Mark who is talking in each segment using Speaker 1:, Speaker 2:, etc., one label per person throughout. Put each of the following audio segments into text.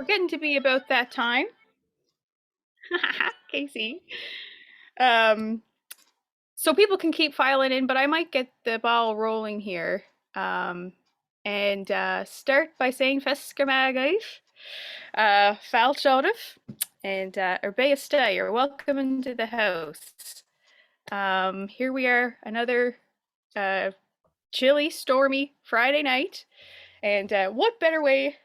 Speaker 1: We're getting to be about that time. Casey. Um, so people can keep filing in, but I might get the ball rolling here. And start by saying Fescamagaif, Fal Shodif, and Urbea you're welcome into the house. Here we are, another chilly, stormy Friday night. And what better way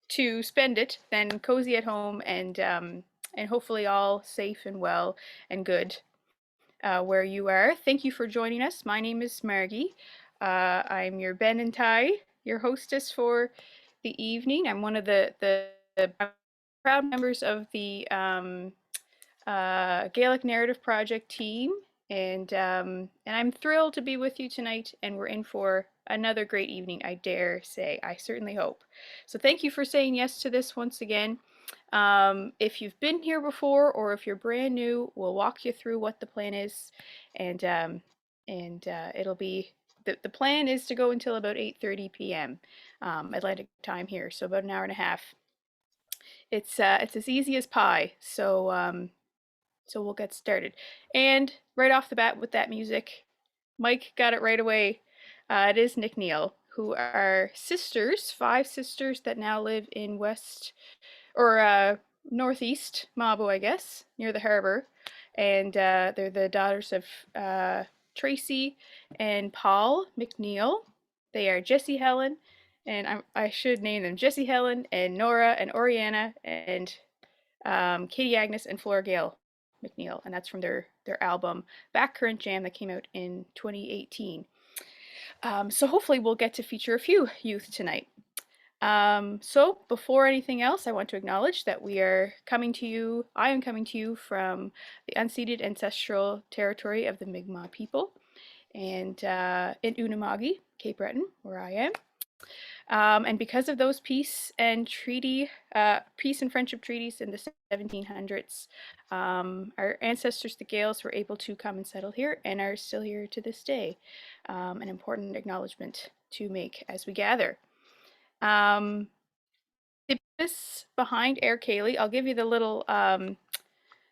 Speaker 1: to spend it than cozy at home and hopefully all safe and well and good where you are. Thank you for joining us. My name is Margie. I'm your Ben and Ty, your hostess for the evening. I'm one of the proud members of the Gaelic Narrative Project team, and I'm thrilled to be with you tonight. And we're in for another great evening. I dare say. I certainly hope. So thank you for saying yes to this once again. If you've been here before or if you're brand new, we'll walk you through what the plan is, and it'll be the plan is to go until about 8:30 p.m. Atlantic time here, so about an hour and a half. It's as easy as pie. So we'll get started. And right off the bat with that music, Mike got it right away. It is Nick Neal, who are sisters, 5 sisters that now live in West or northeast Mabo, I guess, near the harbor. And they're the daughters of Tracy and Paul McNeil. They are Jessie Helen, and I should name them Jessie Helen and Nora and Oriana and Katie Agnes and Flora Gale McNeil, and that's from their album Back Current Jam that came out in 2018. So hopefully we'll get to feature a few youth tonight. So before anything else, I want to acknowledge that I am coming to you from the unceded ancestral territory of the Mi'kmaq people, and in Unama'ki, Cape Breton, where I am. And because of those peace and friendship treaties in the 1700s, our ancestors, the Gaels, were able to come and settle here and are still here to this day. An important acknowledgement to make as we gather. The purpose behind Air Cayley, I'll give you the little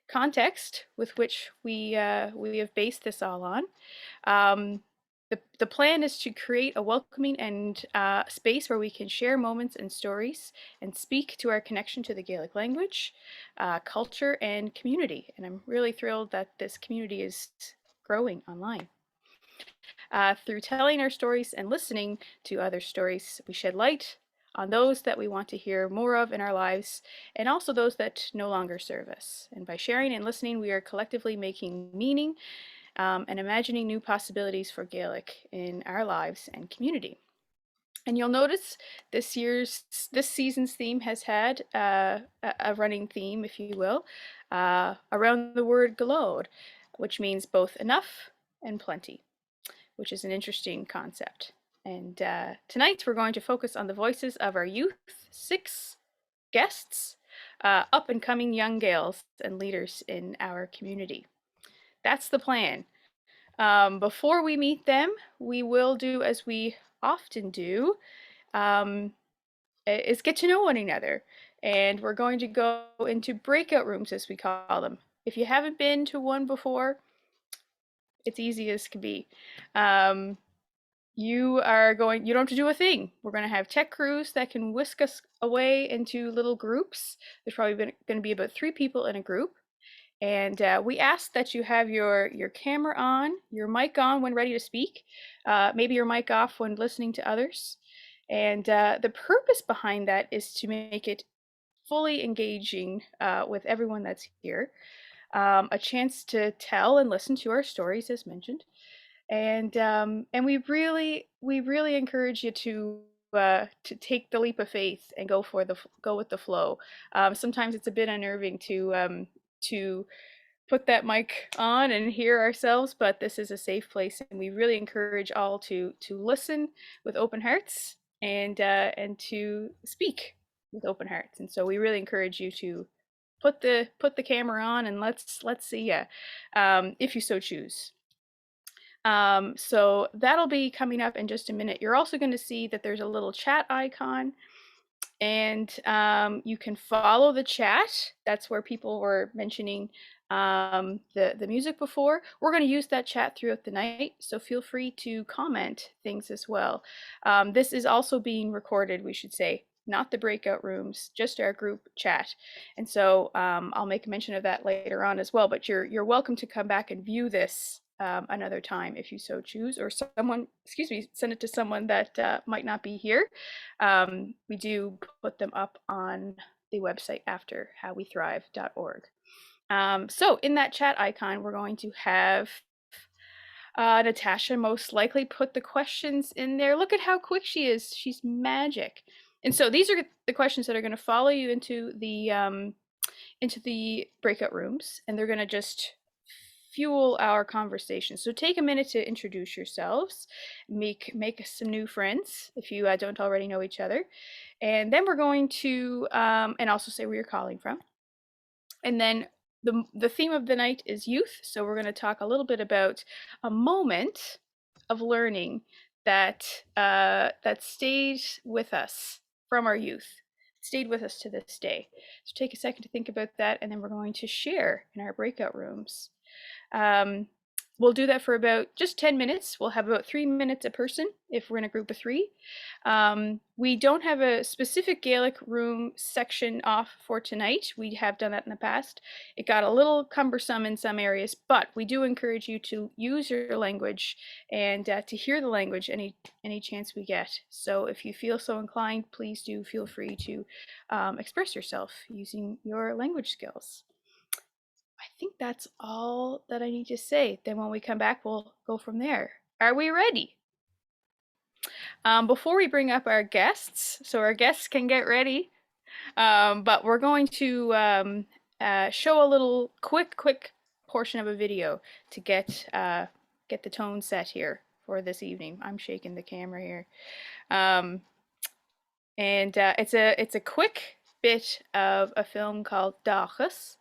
Speaker 1: context with which we have based this all on. The plan is to create a welcoming and space where we can share moments and stories and speak to our connection to the Gaelic language, culture, and community. And I'm really thrilled that this community is growing online. Through telling our stories and listening to other stories, we shed light on those that we want to hear more of in our lives, and also those that no longer serve us. And by sharing and listening, we are collectively making meaning and imagining new possibilities for Gaelic in our lives and community. And you'll notice this season's theme has had a running theme, if you will, around the word "galod," which means both enough and plenty, which is an interesting concept. And tonight we're going to focus on the voices of our youth, 6 guests, up and coming young Gaels and leaders in our community. That's the plan. Before we meet them, we will do as we often do, is get to know one another. And we're going to go into breakout rooms, as we call them. If you haven't been to one before, it's easy as can be. You don't have to do a thing. We're going to have tech crews that can whisk us away into little groups. There's probably going to be about 3 people in a group. And we ask that you have your camera on, your mic on when ready to speak, maybe your mic off when listening to others. And the purpose behind that is to make it fully engaging with everyone that's here. A chance to tell and listen to our stories, as mentioned. And we really encourage you to take the leap of faith and go with the flow. Sometimes it's a bit unnerving to put that mic on and hear ourselves, but this is a safe place, and we really encourage all to listen with open hearts and to speak with open hearts. And so we really encourage you to put the camera on and let's see you, if you so choose. So that'll be coming up in just a minute. You're also going to see that there's a little chat icon And you can follow the chat. That's where people were mentioning the music before. We're going to use that chat throughout the night, so feel free to comment things as well. This is also being recorded, we should say, not the breakout rooms, just our group chat. And so I'll make a mention of that later on as well, but you're welcome to come back and view this another time if you so choose, or someone, excuse me, send it to someone that might not be here. We do put them up on the website after howwethrive.org. So in that chat icon, we're going to have Natasha most likely put the questions in there. Look at how quick she is. She's magic. And so these are the questions that are going to follow you into the breakout rooms, and they're going to just fuel our conversation. So take a minute to introduce yourselves, make some new friends if you don't already know each other, and then we're going to and also say where you're calling from. And then the theme of the night is youth, so we're going to talk a little bit about a moment of learning that that stayed with us from our youth, stayed with us to this day. So take a second to think about that, and then we're going to share in our breakout rooms. We'll do that for about just 10 minutes. We'll have about 3 minutes a person if we're in a group of 3. We don't have a specific Gaelic room section off for tonight. We have done that in the past. It got a little cumbersome in some areas, but we do encourage you to use your language and to hear the language any chance we get. So if you feel so inclined, please do feel free to express yourself using your language skills. I think that's all that I need to say. Then when we come back, we'll go from there. Are we ready? Before we bring up our guests, so our guests can get ready, but we're going to show a little quick portion of a video to get the tone set here for this evening. I'm shaking the camera here. And it's a quick bit of a film called Dachas.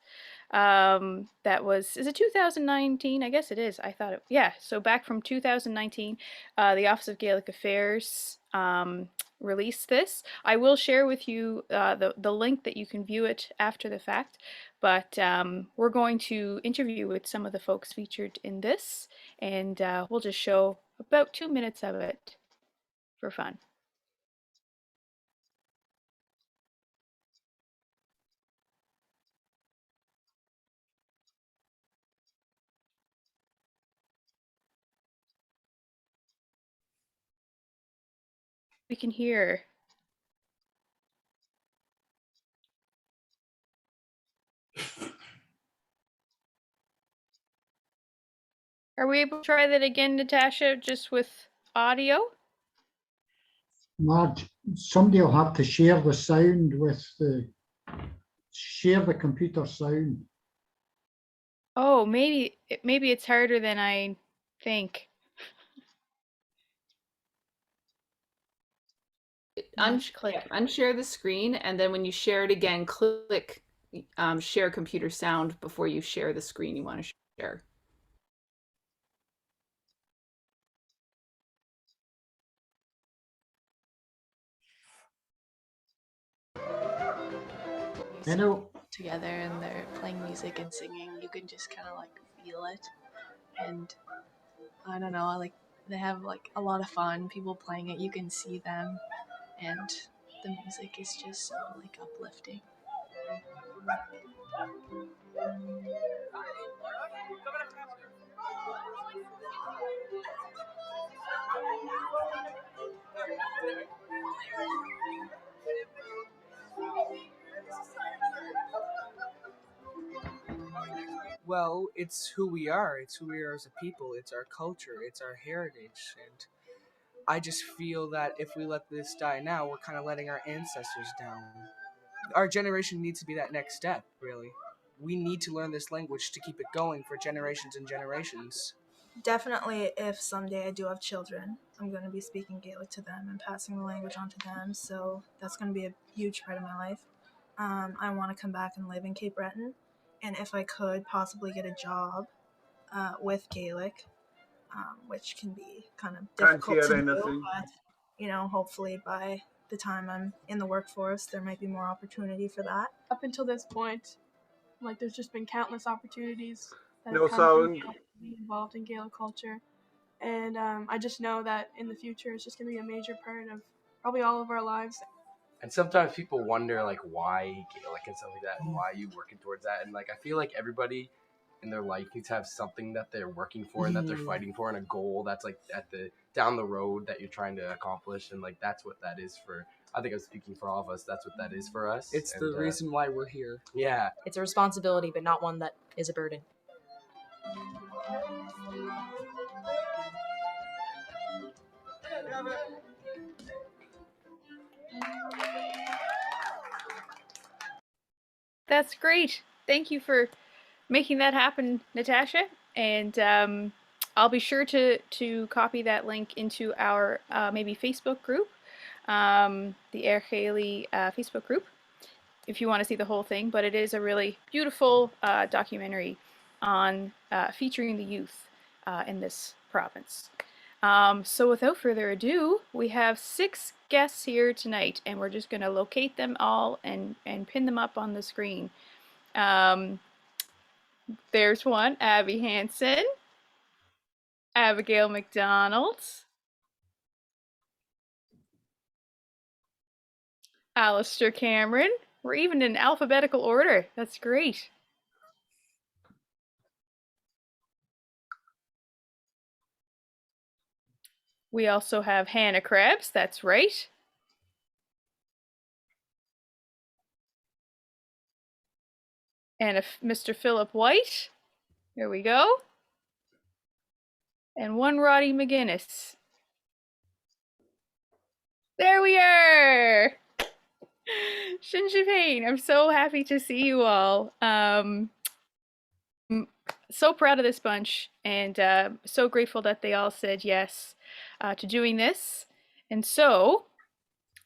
Speaker 1: That was, is it 2019? I guess it is. I thought it, yeah. So back from 2019, the Office of Gaelic Affairs released this. I will share with you the link that you can view it after the fact, but we're going to interview with some of the folks featured in this, and we'll just show about 2 minutes of it for fun. We can hear. Are we able to try that again, Natasha, just with audio?
Speaker 2: Marge, somebody will have to share the sound with share the computer sound.
Speaker 1: Oh, maybe it's harder than I think.
Speaker 3: Unshare the screen, and then when you share it again, click share computer sound before you share the screen you want to share.
Speaker 4: Together and they're playing music and singing, you can just kind of like feel it, and I don't know, like they have like a lot of fun, people playing it, you can see them, and the music is just so like uplifting.
Speaker 5: Well, it's who we are. It's who we are as a people. It's our culture. It's our heritage. And I just feel that if we let this die now, we're kind of letting our ancestors down. Our generation needs to be that next step, really. We need to learn this language to keep it going for generations and generations.
Speaker 6: Definitely, if someday I do have children, I'm going to be speaking Gaelic to them and passing the language on to them, so that's going to be a huge part of my life. I want to come back and live in Cape Breton, and if I could, possibly get a job with Gaelic, which can be kind of difficult to do, but, you know, hopefully by the time I'm in the workforce, there might be more opportunity for that.
Speaker 7: Up until this point, like there's just been countless opportunities that
Speaker 8: No
Speaker 7: have come
Speaker 8: sound.
Speaker 7: from Gaelic to be involved in Gaelic culture. And I just know that in the future it's just going to be a major part of probably all of our lives.
Speaker 9: And sometimes people wonder like why Gaelic and stuff like that, and why are you working towards that? And like I feel like everybody in their life needs to have something that they're working for and that they're fighting for, and a goal that's like at the down the road that you're trying to accomplish. And like that's what that is for. I think I'm speaking for all of us. That's what that is for us.
Speaker 5: It's the reason why we're here.
Speaker 9: Yeah.
Speaker 10: It's a responsibility, but not one that is a burden.
Speaker 1: That's great. Thank you for making that happen, Natasha. And I'll be sure to copy that link into our maybe Facebook group, the Air Gaeli Facebook group, if you want to see the whole thing. But it is a really beautiful documentary on featuring the youth in this province. So without further ado, we have 6 guests here tonight, and we're just going to locate them all and pin them up on the screen. There's one, Abby Hanson, Abigail MacDonald, Alasdair Cameron. We're even in alphabetical order. That's great. We also have Hannah Krebs, that's right. And Mr. Philip Whyte. Here we go. And one Roddie MacInnis. There we are! Shinji Payne, I'm so happy to see you all. I'm so proud of this bunch, and so grateful that they all said yes to doing this. And so,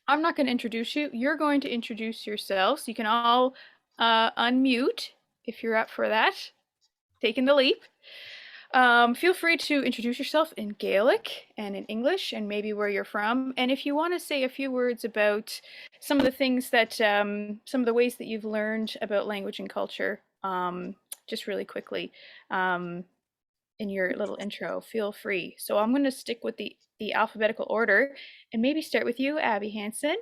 Speaker 1: I'm not going to introduce you. You're going to introduce yourselves. You can all unmute if you're up for that. Taking the leap. Feel free to introduce yourself in Gaelic and in English and maybe where you're from. And if you want to say a few words about some of the things that, some of the ways that you've learned about language and culture, just really quickly in your little intro, feel free. So I'm going to stick with the alphabetical order and maybe start with you, Abby Hanson.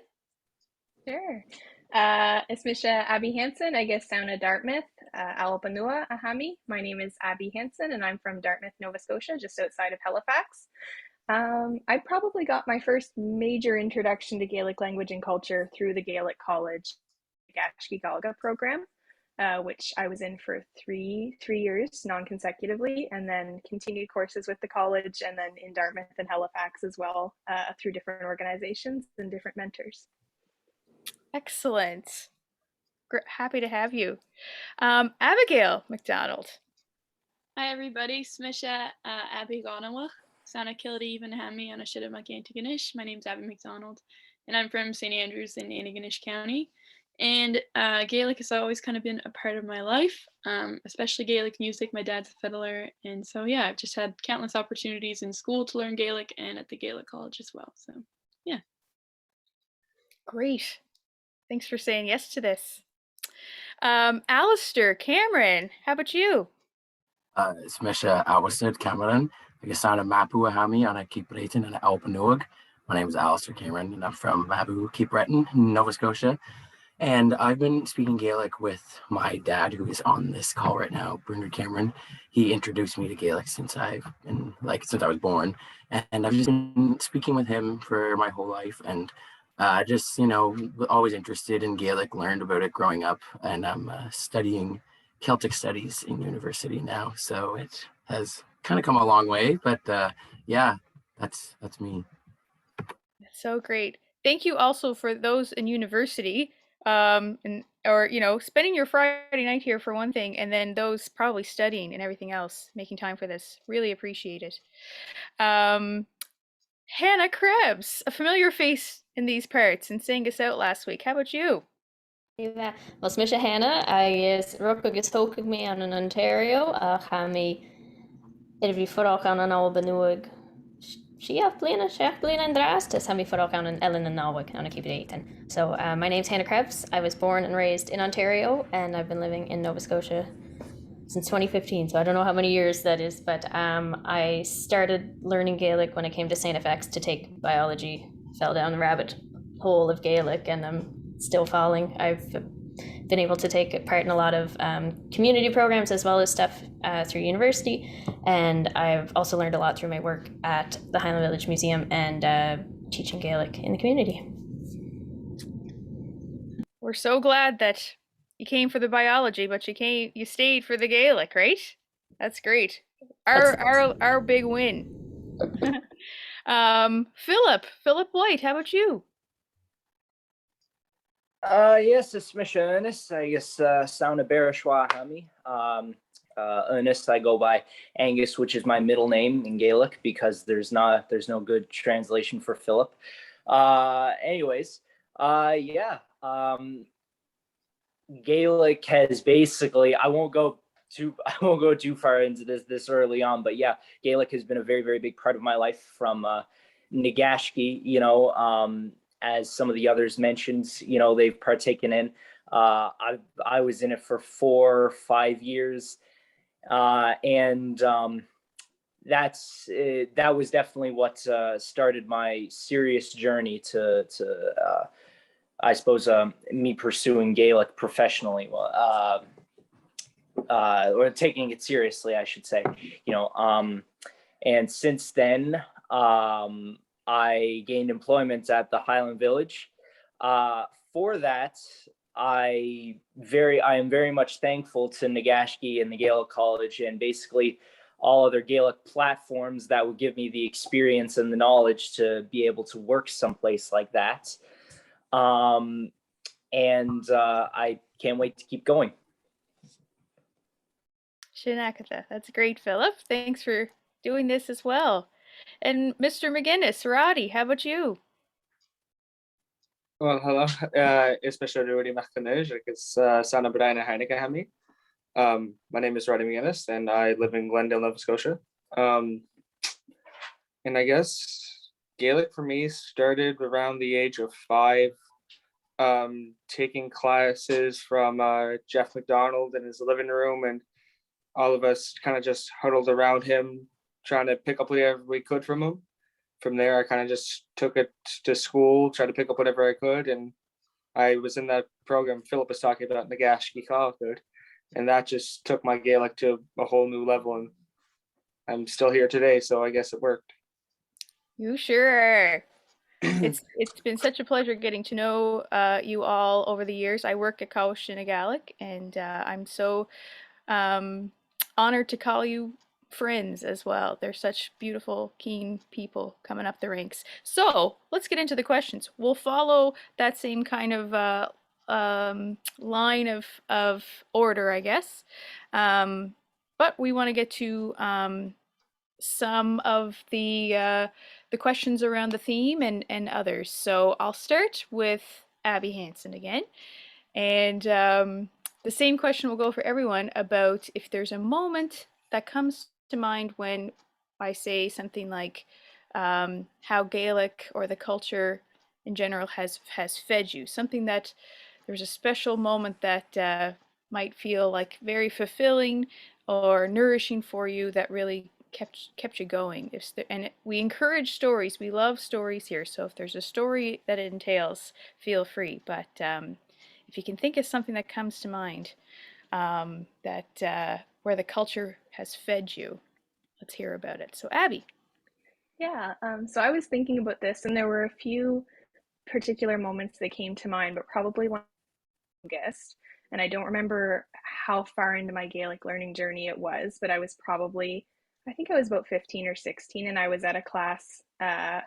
Speaker 11: Sure. Ismisha Abby Hanson, I guess down at Dartmouth, Alapanua Ahami. My name is Abby Hanson and I'm from Dartmouth, Nova Scotia, just outside of Halifax. I probably got my first major introduction to Gaelic language and culture through the Gaelic College Gashki Galga program, which I was in for three years non-consecutively, and then continued courses with the college and then in Dartmouth and Halifax as well, through different organizations and different mentors.
Speaker 1: Excellent. Happy to have you. Abigail MacDonald.
Speaker 12: Hi everybody, Smisha Abby Gonawach, Sana Kilda even Hammy on a Shida Macantiganish. My name's Abby MacDonald and I'm from St. Andrews in Antigonish County. And Gaelic has always kind of been a part of my life, especially Gaelic music. My dad's a fiddler, and so yeah, I've just had countless opportunities in school to learn Gaelic and at the Gaelic College as well. So yeah.
Speaker 1: Great. Thanks for saying yes to this. Alasdair Cameron, how about you?
Speaker 13: Smisha Alasdair Cameron, Gasana Mapu Ahami on a Keep Breton and Alpanog. My name is Alasdair Cameron and I'm from Mapu, Keep Breton, Nova Scotia. And I've been speaking Gaelic with my dad, who is on this call right now, Bernard Cameron. He introduced me to Gaelic since I was born. And I've just been speaking with him for my whole life. And just, always interested in Gaelic, learned about it growing up. And I'm studying Celtic studies in university now. So it has kind of come a long way. But yeah, that's me.
Speaker 1: That's so great. Thank you also for those in university. Spending your Friday night here for one thing, and then those probably studying and everything else, making time for this. Really appreciate it. Hannah Krebs, a familiar face in these parts and sang us out last week. How about you?
Speaker 14: Well, Smisha Hannah, I is Ruckus Hokig me on in Ontario, Hami Irvi Furok on an Albanuig Siach bliana and drastis have me for on an Ellen and Norwick on a keep it. So my name's Hannah Krebs. I was born and raised in Ontario, and I've been living in Nova Scotia since 2015. So I don't know how many years that is, but I started learning Gaelic when I came to St. FX to take biology. Fell down the rabbit hole of Gaelic, and I'm still falling. I've been able to take part in a lot of community programs as well as stuff through university, and I've also learned a lot through my work at the Highland Village Museum and teaching Gaelic in the community.
Speaker 1: We're so glad that you came for the biology, but you stayed for the Gaelic, right? That's great. Our big win. Philip Whyte, how about you?
Speaker 8: Yes, it's Misha Ernest. I guess sound of Bereshwa Hami. Ernest, I go by Angus, which is my middle name in Gaelic because there's no good translation for Philip. Anyways, Gaelic has basically, I won't go too far into this early on, but yeah, Gaelic has been a very, very big part of my life from Nagashki, as some of the others mentioned, they've partaken in. I was in it for 4 or 5 years, and that was definitely what started my serious journey to I suppose me pursuing Gaelic professionally, or taking it seriously, I should say. And since then, I gained employment at the Highland Village. For that, I am very much thankful to Nagashki and the Gaelic College and basically all other Gaelic platforms that would give me the experience and the knowledge to be able to work someplace like that. I can't wait to keep going.
Speaker 1: Shinakatha. That's great, Philip. Thanks for doing this as well. And Mr. MacInnis, Roddie, how about you?
Speaker 15: Well, hello. It's Mr. Roddie MacInnis. It's Sana Brian Heineken Hami. My name is Roddie MacInnis, and I live in Glendale, Nova Scotia. And I guess Gaelic for me started around the age of 5, taking classes from Jeff MacDonald in his living room, and all of us kind of just huddled around him, trying to pick up whatever we could from him. From there, I kind of just took it to school, tried to pick up whatever I could, and I was in that program Philip was talking about, Nagashki College, and that just took my Gaelic to a whole new level, and I'm still here today, so I guess it worked.
Speaker 1: You sure are. It's been such a pleasure getting to know you all over the years. I work at College Gaelic, and I'm so honored to call you friends as well. They're such beautiful, keen people coming up the ranks. So let's get into the questions. We'll follow that same kind of line of order, I guess. But we want to get to some of the questions around the theme and others. So I'll start with Abby Hanson again. And the same question will go for everyone about if there's a moment that comes to mind when I say something like how Gaelic or the culture in general has fed you, something that there's a special moment that might feel like very fulfilling or nourishing for you that really kept you going. We encourage stories. We love stories here. So if there's a story that it entails, feel free. But if you can think of something that comes to mind that where the culture has fed you, let's hear about it. So Abby.
Speaker 11: Yeah, so I was thinking about this, and there were a few particular moments that came to mind, but probably one longest. And I don't remember how far into my Gaelic learning journey it was, but I think I was about 15 or 16, and I was at a class, and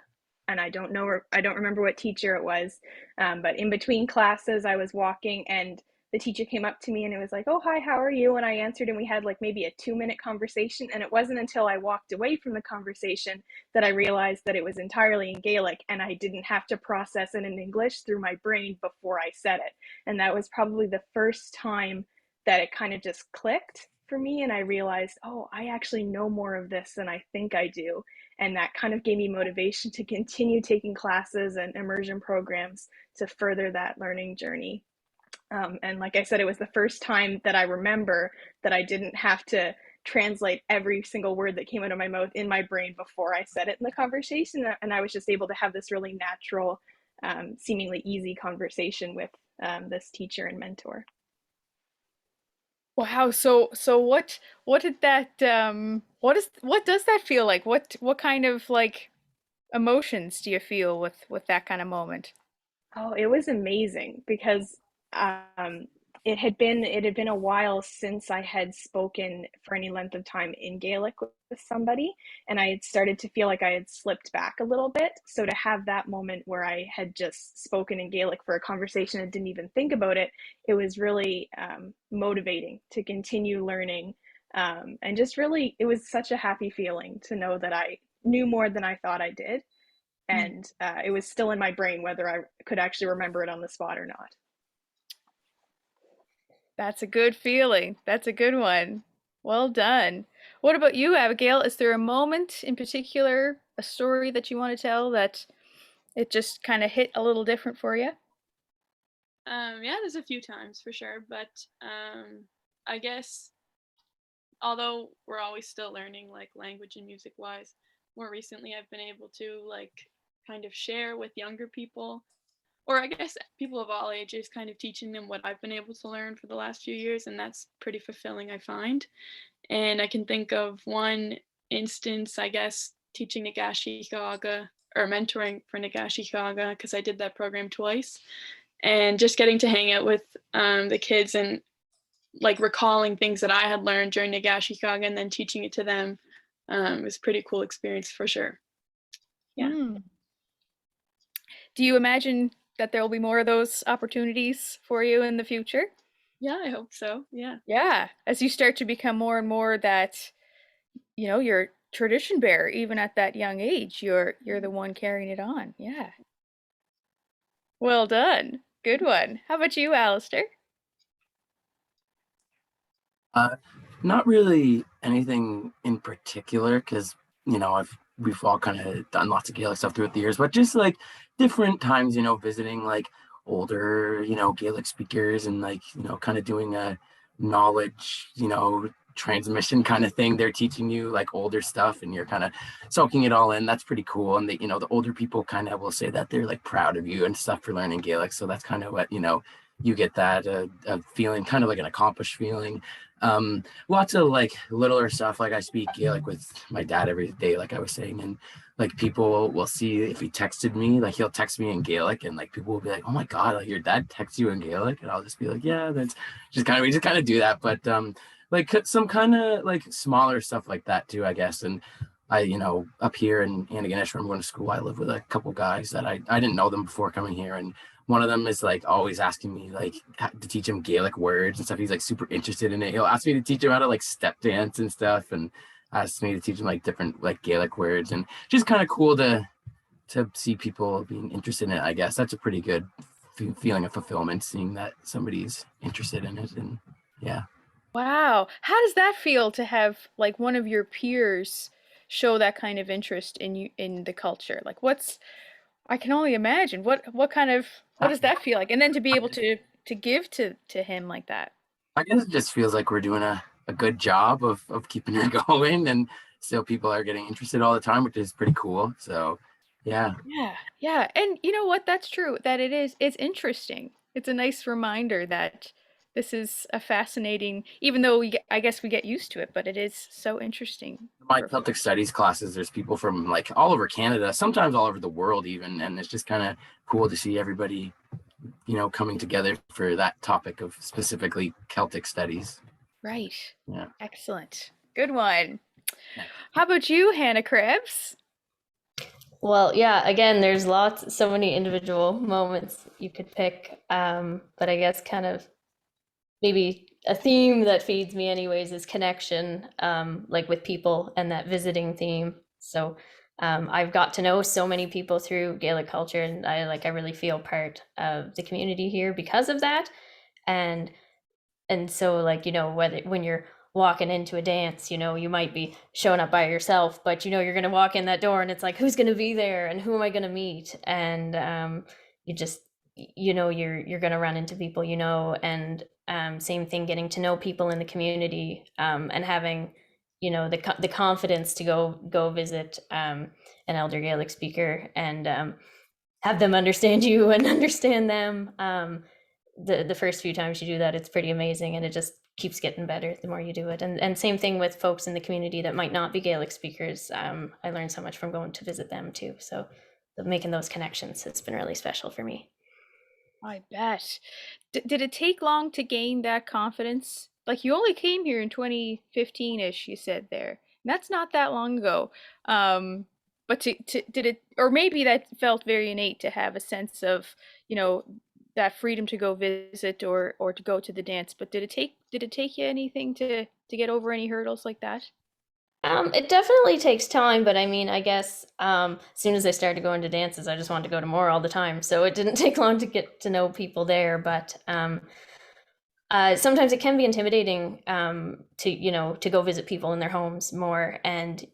Speaker 11: I don't remember what teacher it was, but in between classes, I was walking, and the teacher came up to me and it was like, "Oh, hi, how are you?" And I answered, and we had like maybe a 2-minute conversation. And it wasn't until I walked away from the conversation that I realized that it was entirely in Gaelic, and I didn't have to process it in English through my brain before I said it. And that was probably the first time that it kind of just clicked for me, and I realized, oh, I actually know more of this than I think I do. And that kind of gave me motivation to continue taking classes and immersion programs to further that learning journey. And like I said, it was the first time that I remember that I didn't have to translate every single word that came out of my mouth in my brain before I said it in the conversation. And I was just able to have this really natural, seemingly easy conversation with this teacher and mentor.
Speaker 1: Wow. So what did that what does that feel like? What kind of like emotions do you feel with that kind of moment?
Speaker 11: Oh, it was amazing because um, it had been a while since I had spoken for any length of time in Gaelic with somebody, and I had started to feel like I had slipped back a little bit. So to have that moment where I had just spoken in Gaelic for a conversation and didn't even think about it, it was really motivating to continue learning, and just really, it was such a happy feeling to know that I knew more than I thought I did, and it was still in my brain whether I could actually remember it on the spot or not.
Speaker 1: That's a good feeling. That's a good one. Well done. What about you, Abigail? Is there a moment in particular, a story that you want to tell that it just kind of hit a little different for you?
Speaker 12: Yeah, there's a few times for sure, but I guess although we're always still learning, like language and music wise, more recently I've been able to like kind of share with younger people, or I guess people of all ages, kind of teaching them what I've been able to learn for the last few years, and that's pretty fulfilling, I find. And I can think of one instance, I guess, teaching Nagashi Kaga or mentoring for Nagashi Kaga, because I did that program twice, and just getting to hang out with the kids and like recalling things that I had learned during Nagashi Kaga and then teaching it to them was a pretty cool experience for sure. Yeah.
Speaker 1: Do you imagine that there will be more of those opportunities for you in the future?
Speaker 12: Yeah, I hope so. Yeah.
Speaker 1: Yeah, as you start to become more and more that, you're tradition bearer, even at that young age, you're the one carrying it on. Yeah. Well done. Good one. How about you, Alasdair?
Speaker 13: Not really anything in particular, because we've all kind of done lots of Gaelic stuff throughout the years, but just like different times, visiting like older, Gaelic speakers and like, kind of doing a knowledge, transmission kind of thing. They're teaching you like older stuff and you're kind of soaking it all in. That's pretty cool. And the older people kind of will say that they're like proud of you and stuff for learning Gaelic. So that's kind of what, you get that a feeling, kind of like an accomplished feeling. Lots of like littler stuff, like I speak Gaelic with my dad every day, like I was saying, and like people will see if he texted me, like he'll text me in Gaelic, and like people will be like, oh my god, like your dad texts you in Gaelic, and I'll just be like, yeah, that's just kind of, we just kind of do that. But like some kind of like smaller stuff like that too, I guess. And I, up here in Antigonish, where I'm going to school, I live with a couple guys that I didn't know them before coming here, and one of them is like always asking me like to teach him Gaelic words and stuff. He's like super interested in it. He'll ask me to teach him how to like step dance and stuff, and ask me to teach him like different like Gaelic words, and just kind of cool to see people being interested in it. I guess that's a pretty good feeling of fulfillment, seeing that somebody's interested in it. And yeah.
Speaker 1: Wow. How does that feel to have like one of your peers show that kind of interest in you in the culture? Like I can only imagine what does that feel like? And then to be able to give to him like that.
Speaker 13: I guess it just feels like we're doing a good job of keeping it going, and still people are getting interested all the time, which is pretty cool. So yeah.
Speaker 1: Yeah. And you know what? That's true. That it's interesting. It's a nice reminder that this is a fascinating, even though I guess we get used to it, but it is so interesting.
Speaker 13: My Celtic studies classes, there's people from like all over Canada, sometimes all over the world even, and it's just kind of cool to see everybody, coming together for that topic of specifically Celtic studies.
Speaker 1: Right.
Speaker 13: Yeah.
Speaker 1: Excellent. Good one. How about you, Hannah Krebs?
Speaker 14: Well, yeah, again, there's so many individual moments you could pick, but I guess kind of maybe a theme that feeds me anyways is connection, like with people and that visiting theme. So I've got to know so many people through Gaelic culture, and I really feel part of the community here because of that. And so like, when you're walking into a dance, you might be showing up by yourself, but you're going to walk in that door and it's like, who's going to be there and who am I going to meet? And you just, you're going to run into people, and same thing, getting to know people in the community, and having, the confidence to go visit an elder Gaelic speaker and have them understand you and understand them. The first few times you do that, it's pretty amazing, and it just keeps getting better the more you do it. And same thing with folks in the community that might not be Gaelic speakers. I learned so much from going to visit them too. So making those connections has been really special for me.
Speaker 1: I bet. Did it take long to gain that confidence? Like, you only came here in 2015-ish, you said there. And that's not that long ago. But did it, or maybe that felt very innate to have a sense of, that freedom to go visit or to go to the dance. But did it take you anything to get over any hurdles like that?
Speaker 14: It definitely takes time, but I mean, I guess as soon as I started going to dances, I just wanted to go to more all the time. So it didn't take long to get to know people there, but sometimes it can be intimidating to go visit people in their homes more. And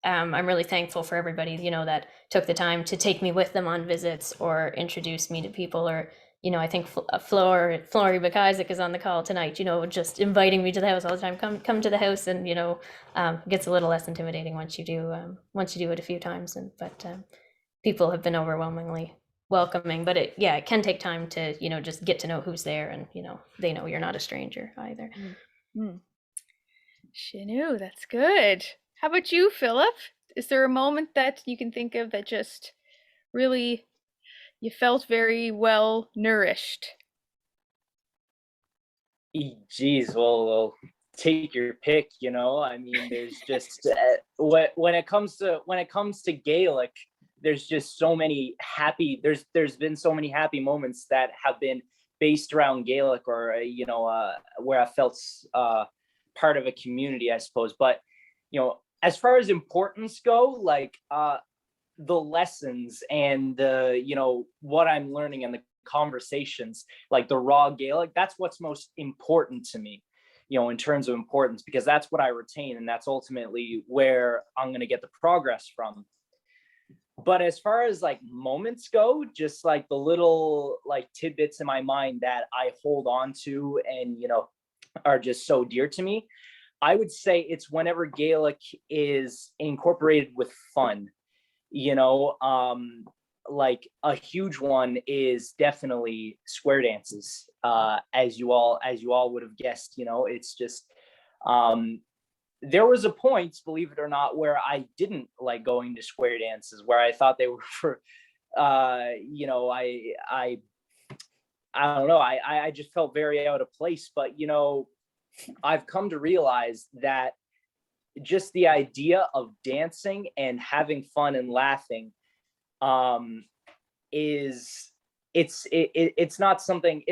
Speaker 14: I'm really thankful for everybody, that took the time to take me with them on visits or introduce me to people, or I think Flory McIsaac is on the call tonight, just inviting me to the house all the time. Come to the house, and gets a little less intimidating once you do it a few times. But people have been overwhelmingly welcoming. But it can take time to just get to know who's there, and they know you're not a stranger either.
Speaker 1: Shinu, that's good. How about you, Philip? Is there a moment that you can think of that just really you felt very well nourished?
Speaker 8: Geez, well, take your pick. I mean, there's just when it comes to Gaelic, there's just so many happy. There's been so many happy moments that have been based around Gaelic, or where I felt part of a community, I suppose. But as far as importance go, like the lessons and the what I'm learning and the conversations, like the raw Gaelic, that's what's most important to me, in terms of importance, because that's what I retain, and that's ultimately where I'm going to get the progress from. But as far as like moments go, just like the little like tidbits in my mind that I hold on to and are just so dear to me, I would say it's whenever Gaelic is incorporated with fun. Like a huge one is definitely square dances. As you all would have guessed, it's just there was a point, believe it or not, where I didn't like going to square dances, where I thought they were for I don't know, I just felt very out of place. But I've come to realize that just the idea of dancing and having fun and laughing it's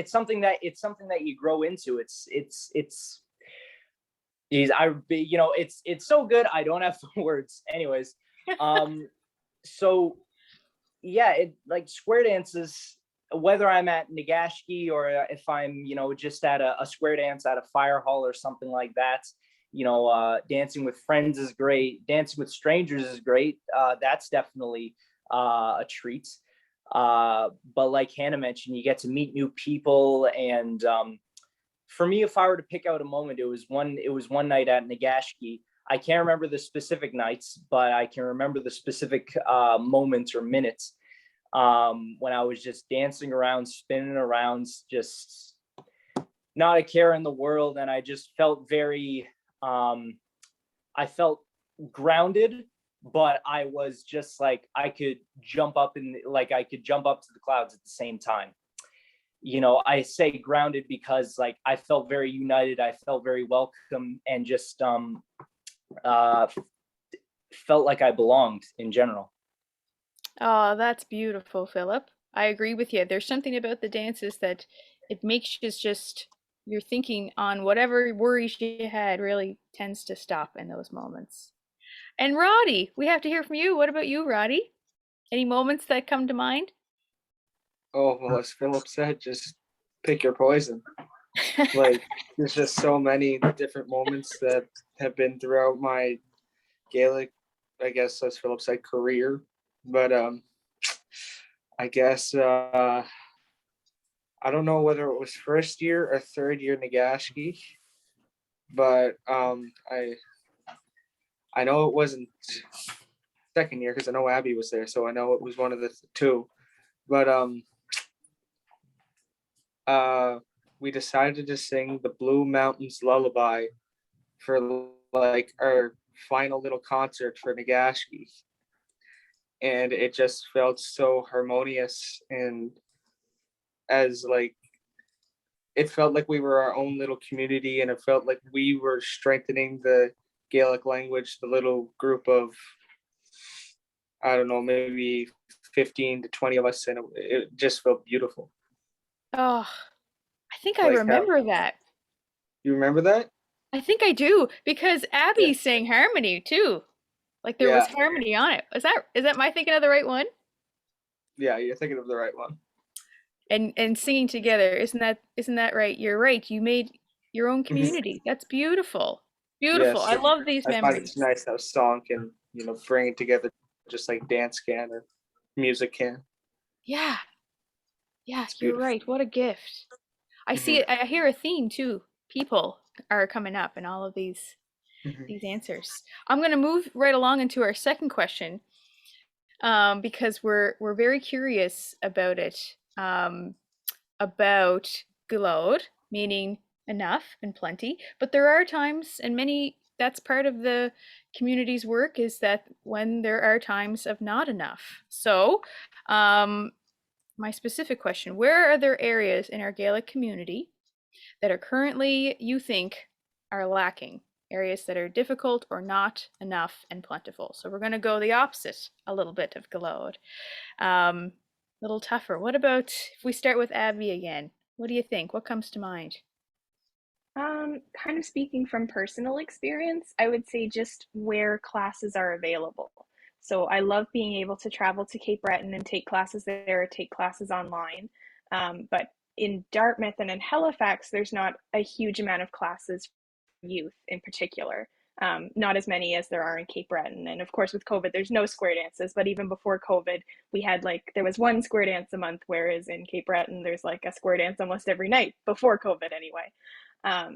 Speaker 8: something that you grow into. It's so good, I don't have the words. Anyways, so yeah, like square dances, whether I'm at Nagashki or if I'm just at a square dance at a fire hall or something like that, dancing with friends is great. Dancing with strangers is great. That's definitely a treat. But like Hannah mentioned, you get to meet new people. And for me, if I were to pick out a moment, it was one night at Nagashki. I can't remember the specific nights, but I can remember the specific moments or minutes when I was just dancing around, spinning around, just not a care in the world. And I just felt very, I felt grounded, but I was just like, I could jump up to the clouds at the same time. I say grounded because like I felt very united. I felt very welcome, and just felt like I belonged in general.
Speaker 1: Oh, that's beautiful, Philip. I agree with you. There's something about the dances that it makes you just, your thinking on whatever worries you had really tends to stop in those moments. And Roddie, we have to hear from you. What about you, Roddie? Any moments that come to mind?
Speaker 15: Oh, well, as Philip said, just pick your poison. Like, there's just so many different moments that have been throughout my Gaelic, I guess, as Philip said, career. But I guess I don't know whether it was first year or third year Nagashki, but I know it wasn't second year because I know Abby was there, so I know it was one of the two. But we decided to sing the Blue Mountains Lullaby for like our final little concert for Nagashki. And it just felt so harmonious, and as like it felt like we were our own little community, and it felt like we were strengthening the Gaelic language, the little group of, I don't know, maybe 15 to 20 of us, and it just felt beautiful.
Speaker 1: Oh, I think I
Speaker 15: Like how,
Speaker 1: remember that.
Speaker 15: you remember that?
Speaker 1: I think I do because Abby sang harmony too. Like there was
Speaker 15: Yeah.
Speaker 1: harmony on it. Is that my thinking of the right one?
Speaker 15: Yeah, you're thinking of the right one.
Speaker 1: And singing together, isn't that right? You're right. You made your own community. That's beautiful. Beautiful.
Speaker 15: Yes.
Speaker 1: I love these
Speaker 15: I find
Speaker 1: memories.
Speaker 15: it's nice how song can, bring it together just like dance can or music can.
Speaker 1: Yeah. Yeah, you're right. What a gift. I see it. I hear a theme too. People are coming up in all of these answers. I'm going to move right along into our second question because we're very curious about it. About glód, meaning enough and plenty. But there are times, and that's part of the community's work, is that when there are times of not enough. So, my specific question, where are there areas in our Gaelic community that are currently, you think, are lacking? Areas that are difficult or not enough and plentiful. So we're going to go the opposite a little bit of glód. A little tougher. What about if we start with Abby again? What do you think? What comes to mind?
Speaker 11: Kind of speaking from personal experience, I would say just where classes are available. So I love being able to travel to Cape Breton and take classes there or take classes online. But in Dartmouth and in Halifax, there's not a huge amount of classes for youth in particular. Not as many as there are in Cape Breton. And of course, with COVID, there's no square dances. But even before COVID, we had there was one square dance a month, whereas in Cape Breton, there's like a square dance almost every night, before COVID anyway.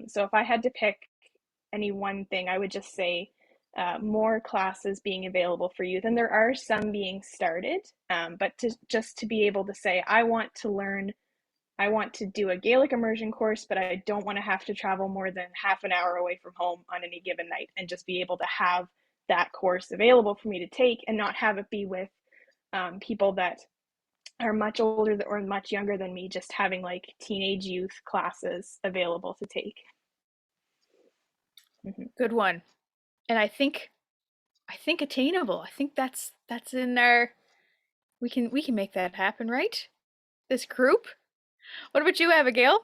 Speaker 11: So if I had to pick any one thing, I would just say more classes being available for youth. And there are some being started, but to be able to say, I want to do a Gaelic immersion course, but I don't want to have to travel more than half an hour away from home on any given night, and just be able to have that course available for me to take and not have it be with people that are much older or much younger than me, just having like teenage youth classes available to take.
Speaker 1: Good one. And I think attainable. I think that's in there. We can make that happen, right? This group. What about you, Abigail?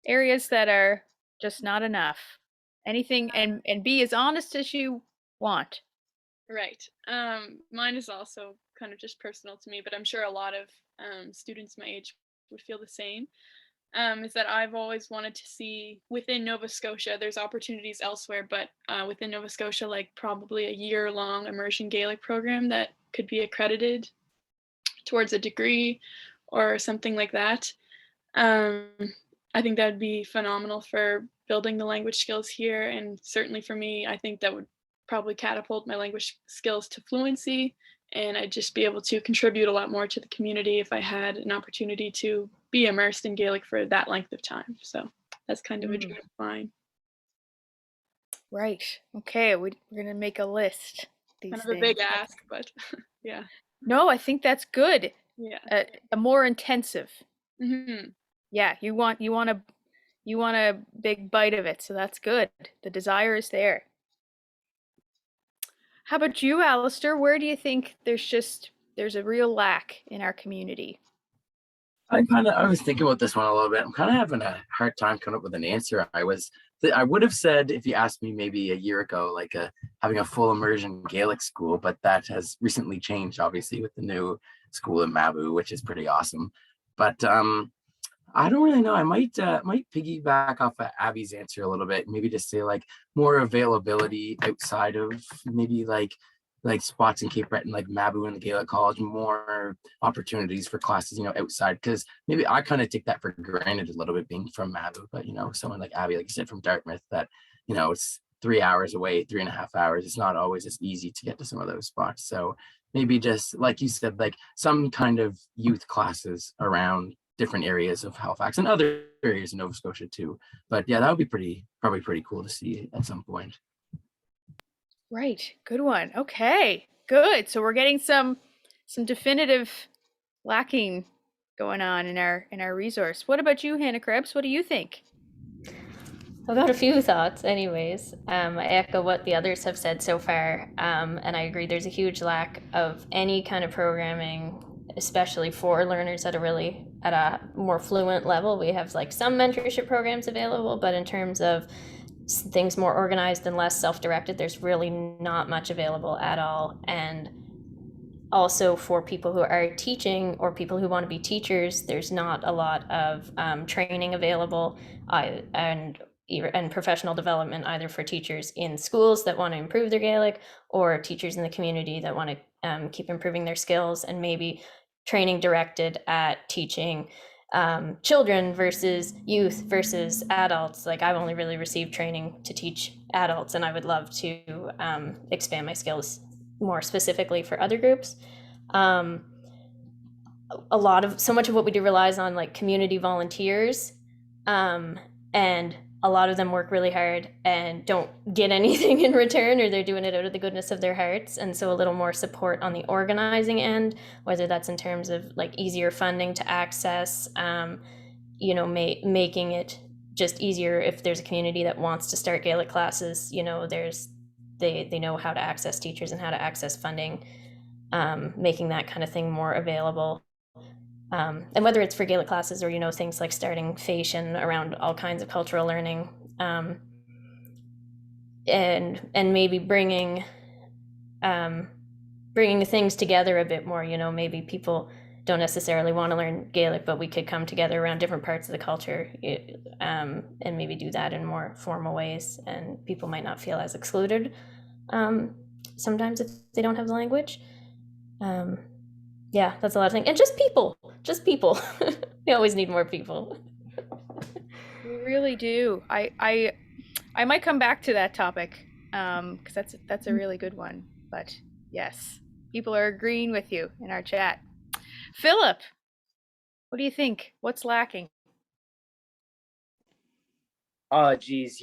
Speaker 1: Areas that are just not enough. Anything, and be as honest as you want.
Speaker 12: Right. Mine is also kind of just personal to me, but I'm sure a lot of students my age would feel the same. Is that I've always wanted to see within Nova Scotia, there's opportunities elsewhere, but within Nova Scotia, like probably a year-long immersion Gaelic program that could be accredited towards a degree or something like that. I think that would be phenomenal for building the language skills here. And certainly for me, I think that would probably catapult my language skills to fluency. And I'd just be able to contribute a lot more to the community if I had an opportunity to be immersed in Gaelic for that length of time. So that's kind of a dream of mine.
Speaker 1: Right. Okay, we're going to make a list.
Speaker 12: Kind of a big ask, but yeah.
Speaker 1: No, I think that's good.
Speaker 12: Yeah.
Speaker 1: A more intensive.
Speaker 12: Mm-hmm.
Speaker 1: Yeah, you want a big bite of it, so that's good. The desire is there. How about you, Alasdair? Where do you think there's a real lack in our community?
Speaker 13: I was thinking about this one a little bit. I'm kind of having a hard time coming up with an answer. I would have said, if you asked me maybe a year ago, like having a full immersion Gaelic school, but that has recently changed, obviously, with the new school in Mabu, which is pretty awesome. But I don't really know. I might piggyback off of Abby's answer a little bit. Maybe just say like more availability outside of maybe like spots in Cape Breton, like Mabu and the Gaelic College, more opportunities for classes, outside. Because maybe I kind of take that for granted a little bit being from Mabu, but someone like Abby, like you said, from Dartmouth, that it's 3 hours away, 3.5 hours. It's not always as easy to get to some of those spots. So maybe just like you said, like some kind of youth classes around different areas of Halifax and other areas in Nova Scotia too. But yeah, that would be probably pretty cool to see at some point.
Speaker 1: Right. Good one. Okay. Good. So we're getting some definitive lacking going on in our resource. What about you, Hannah Krebs? What do you think?
Speaker 14: I've got a few thoughts anyways. I echo what the others have said so far. And I agree there's a huge lack of any kind of programming, especially for learners at a more fluent level. We have like some mentorship programs available, but in terms of things more organized and less self-directed, there's really not much available at all. And also for people who are teaching or people who want to be teachers, there's not a lot of training available and professional development, either for teachers in schools that want to improve their Gaelic or teachers in the community that want to keep improving their skills, and maybe training directed at teaching children versus youth versus adults. Like I've only really received training to teach adults, and I would love to expand my skills more specifically for other groups. So much of what we do relies on like community volunteers, and a lot of them work really hard and don't get anything in return, or they're doing it out of the goodness of their hearts. And so a little more support on the organizing end, whether that's in terms of like easier funding to access, making it just easier if there's a community that wants to start Gaelic classes, they know how to access teachers and how to access funding, making that kind of thing more available. And whether it's for Gaelic classes or, things like starting Fashion around all kinds of cultural learning, and maybe bringing things together a bit more, maybe people don't necessarily want to learn Gaelic, but we could come together around different parts of the culture, and maybe do that in more formal ways, and people might not feel as excluded sometimes if they don't have the language. Yeah, that's a lot of things. And just people. We always need more people.
Speaker 1: We really do. I might come back to that topic, because that's a really good one. But yes, people are agreeing with you in our chat. Philip, what do you think? What's lacking?
Speaker 8: Geez,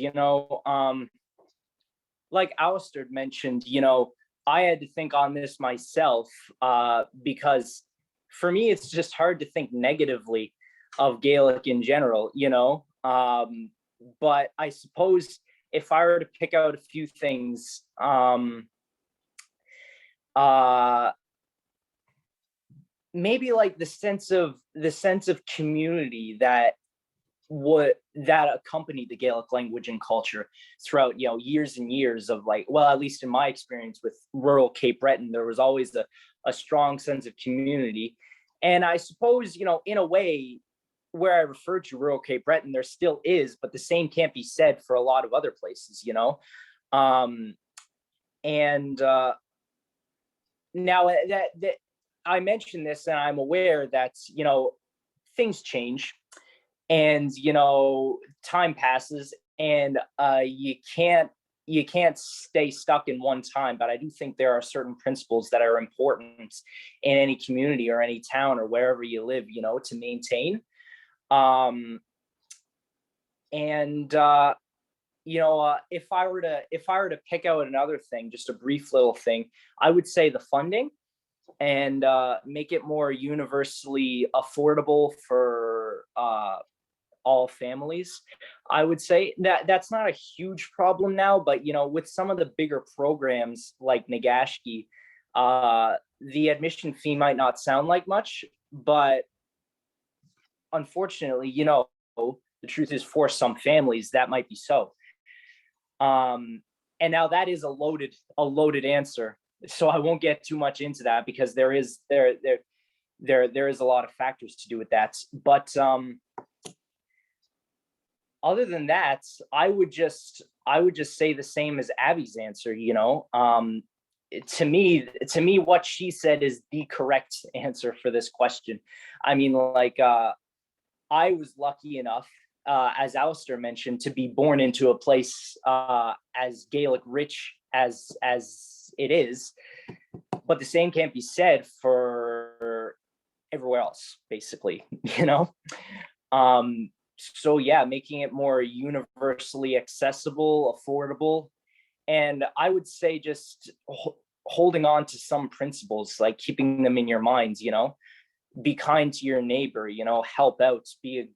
Speaker 8: like Alasdair mentioned, I had to think on this myself, because for me, it's just hard to think negatively of Gaelic in general, but I suppose if I were to pick out a few things, maybe like the sense of community that accompanied the Gaelic language and culture throughout years and years of at least in my experience with rural Cape Breton, there was always a strong sense of community. And I suppose in a way where I referred to rural Cape Breton, there still is, but the same can't be said for a lot of other places. Now that I mentioned this, and I'm aware that things change. And time passes, and you can't stay stuck in one time. But I do think there are certain principles that are important in any community or any town or wherever you live, to maintain. If I were to pick out another thing, just a brief little thing, I would say the funding, and make it more universally affordable for all families. I would say that's not a huge problem now, but with some of the bigger programs like Nagashki, the admission fee might not sound like much, but unfortunately, the truth is for some families that might be so. And now that is a loaded answer, so I won't get too much into that because there is a lot of factors to do with that. But other than that, I would just say the same as Abby's answer. To me, what she said is the correct answer for this question. I mean, like, I was lucky enough, as Alasdair mentioned, to be born into a place as Gaelic rich as it is, but the same can't be said for everywhere else, basically. So yeah, making it more universally accessible, affordable, and I would say just holding on to some principles, like keeping them in your minds. Be kind to your neighbor. Help out. Be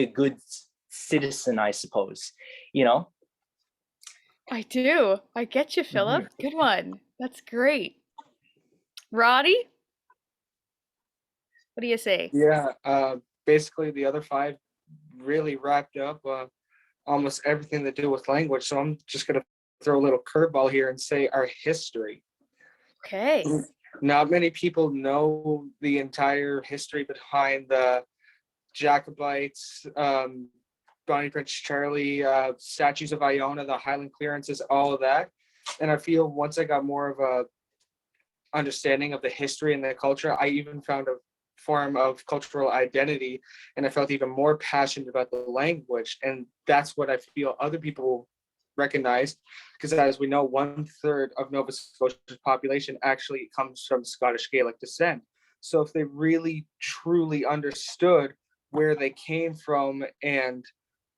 Speaker 8: a good citizen, I suppose.
Speaker 1: I do. I get you, Philip. Good one. That's great. Roddie, what do you say?
Speaker 15: Yeah, basically the other 5 really wrapped up almost everything to do with language. So I'm just going to throw a little curveball here and say our history.
Speaker 1: Okay.
Speaker 15: Not many people know the entire history behind the Jacobites, Bonnie Prince Charlie, statues of Iona, the Highland clearances, all of that. And I feel once I got more of a understanding of the history and the culture, I even found a form of cultural identity, and I felt even more passionate about the language. And that's what I feel other people recognize, because as we know, 1/3 of Nova Scotia's population actually comes from Scottish Gaelic descent. So if they really truly understood where they came from and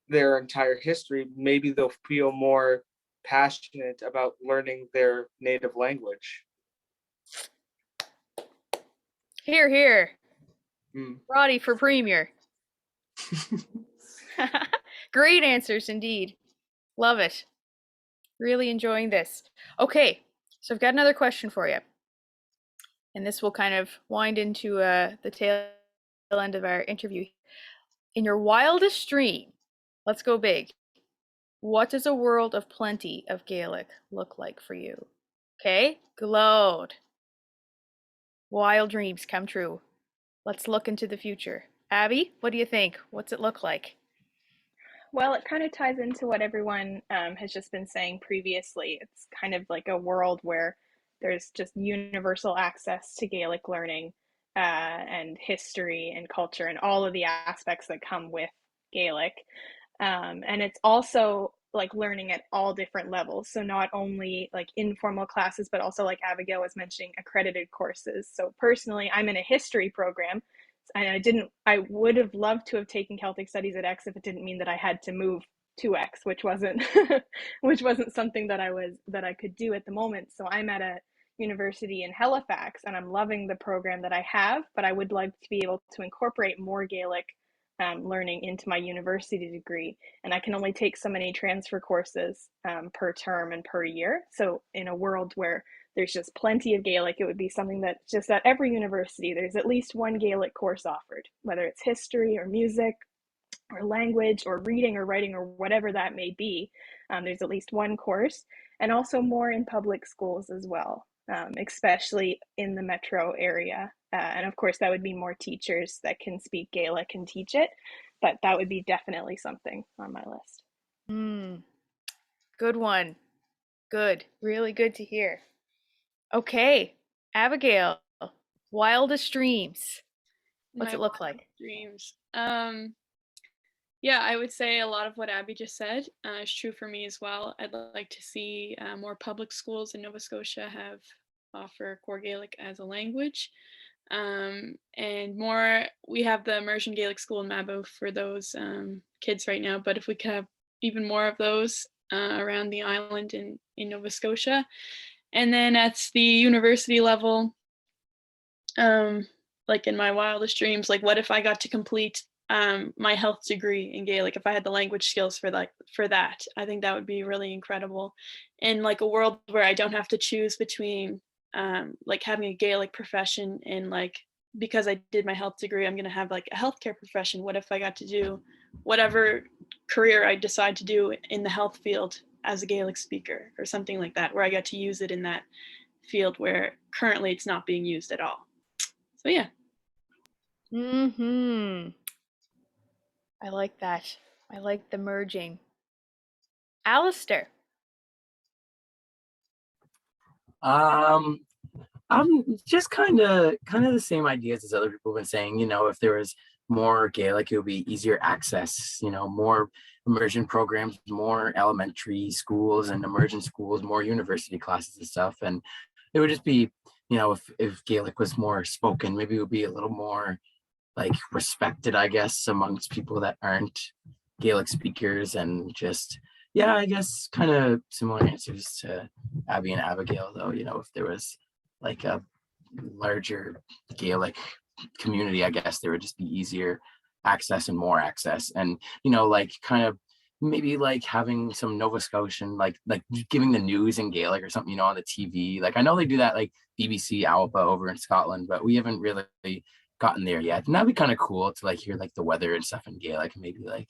Speaker 15: their entire history, maybe they'll feel more passionate about learning their native language.
Speaker 1: Hear, hear. Roddie for premier. Great answers indeed. Love it. Really enjoying this. Okay, so I've got another question for you. And this will kind of wind into the tail end of our interview. In your wildest dream, let's go big. What does a world of plenty of Gaelic look like for you? Okay, glowed. Wild dreams come true. Let's look into the future. Abby, what do you think? What's it look like?
Speaker 11: Well, it kind of ties into what everyone has just been saying previously. It's kind of like a world where there's just universal access to Gaelic learning and history and culture and all of the aspects that come with Gaelic. And it's also like learning at all different levels. So not only like informal classes, but also like Abigail was mentioning, accredited courses. So personally, I'm in a history program, and I would have loved to have taken Celtic Studies at X if it didn't mean that I had to move to X, which wasn't something that I could do at the moment. So I'm at a university in Halifax, and I'm loving the program that I have, but I would like to be able to incorporate more Gaelic learning into my university degree, and I can only take so many transfer courses per term and per year. So in a world where there's just plenty of Gaelic, it would be something that just at every university there's at least one Gaelic course offered, whether it's history or music or language or reading or writing or whatever that may be. There's at least one course, and also more in public schools as well, especially in the metro area. And of course, that would be more teachers that can speak Gaelic and teach it, but that would be definitely something on my list.
Speaker 1: Good one. Good. Really good to hear. Okay, Abigail, wildest dreams. What's it look like?
Speaker 12: Dreams. Yeah, I would say a lot of what Abby just said is true for me as well. I'd like to see more public schools in Nova Scotia offer core Gaelic as a language. And more, we have the immersion Gaelic school in Mabo for those kids right now, but if we could have even more of those around the island in Nova Scotia. And then at the university level, like in my wildest dreams, like what if I got to complete my health degree in Gaelic, if I had the language skills for that. I think that would be really incredible. In like a world where I don't have to choose between like having a Gaelic profession and like, because I did my health degree, I'm gonna have like a healthcare profession. What if I got to do whatever career I decide to do in the health field as a Gaelic speaker or something like that, where I got to use it in that field where currently it's not being used at all. So yeah.
Speaker 1: I like that. I like the merging. Alasdair.
Speaker 13: I'm just kind of the same ideas as other people have been saying. If there was more Gaelic, it would be easier access. More immersion programs, more elementary schools and immersion schools, more university classes and stuff. And it would just be, if Gaelic was more spoken, maybe it would be a little more like respected, I guess, amongst people that aren't Gaelic speakers. And just, yeah, I guess kind of similar answers to Abby and Abigail, though. If there was like a larger Gaelic community, I guess there would just be easier access and more access. And like kind of maybe like having some Nova Scotian, like giving the news in Gaelic or something, on the TV. Like I know they do that, like BBC Alpa over in Scotland, but we haven't really gotten there yet. And that'd be kind of cool to like hear like the weather and stuff in Gaelic. Maybe like,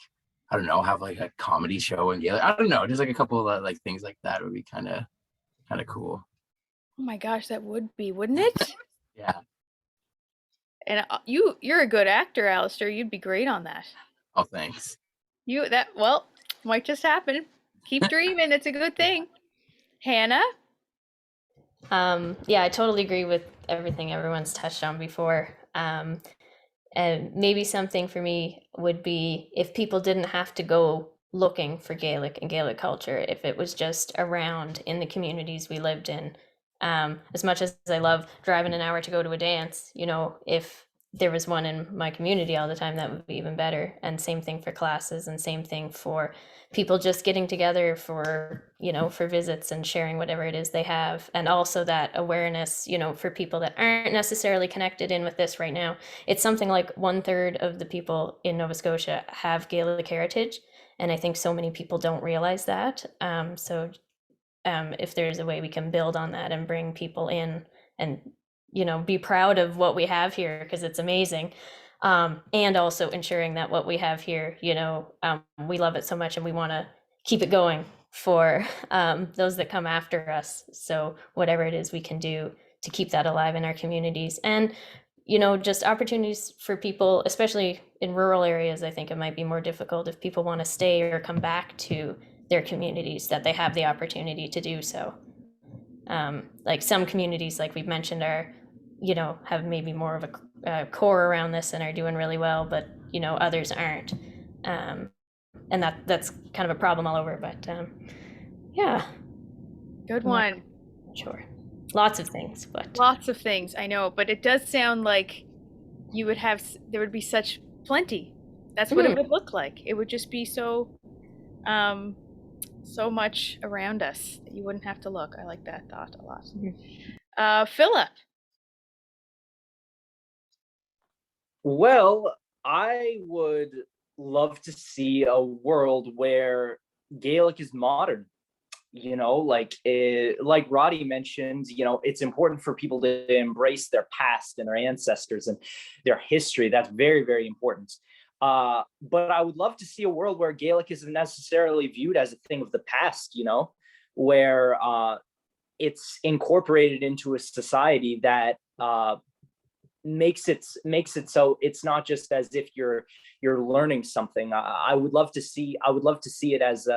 Speaker 13: I don't know, have like a comedy show in Gaelic. I don't know, just like a couple of like things like that would be kind of cool.
Speaker 1: Oh my gosh, that would be, wouldn't it?
Speaker 13: Yeah.
Speaker 1: And you're a good actor, Alasdair. You'd be great on that.
Speaker 13: Oh, thanks.
Speaker 1: Well, might just happen. Keep dreaming. It's a good thing. Hannah?
Speaker 14: Yeah, I totally agree with everything everyone's touched on before. And maybe something for me would be if people didn't have to go looking for Gaelic and Gaelic culture, if it was just around in the communities we lived in. As much as I love driving an hour to go to a dance, if there was one in my community all the time, that would be even better. And same thing for classes, and same thing for people just getting together for, for visits and sharing whatever it is they have. And also that awareness, for people that aren't necessarily connected in with this right now. It's something like 1/3 of the people in Nova Scotia have Gaelic heritage. And I think so many people don't realize that. If there's a way we can build on that and bring people in and be proud of what we have here, because it's amazing, and also ensuring that what we have here, we love it so much and we want to keep it going for those that come after us. So whatever it is we can do to keep that alive in our communities, and just opportunities for people, especially in rural areas. I think it might be more difficult if people want to stay or come back to their communities, that they have the opportunity to do so. Like some communities, like we've mentioned, are, have maybe more of a core around this and are doing really well, but, others aren't. And that's kind of a problem all over, but yeah.
Speaker 1: Good one.
Speaker 14: Sure. Lots of things, but.
Speaker 1: Lots of things, I know, but it does sound like there would be such plenty. That's what it would look like. It would just be so much around us that you wouldn't have to look. I like that thought a lot. Philip.
Speaker 8: Well, I would love to see a world where Gaelic is modern. Like Roddie mentioned, it's important for people to embrace their past and their ancestors and their history. That's very, very important. But I would love to see a world where Gaelic isn't necessarily viewed as a thing of the past, where it's incorporated into a society that makes it so it's not just as if you're learning something. I would love to see it as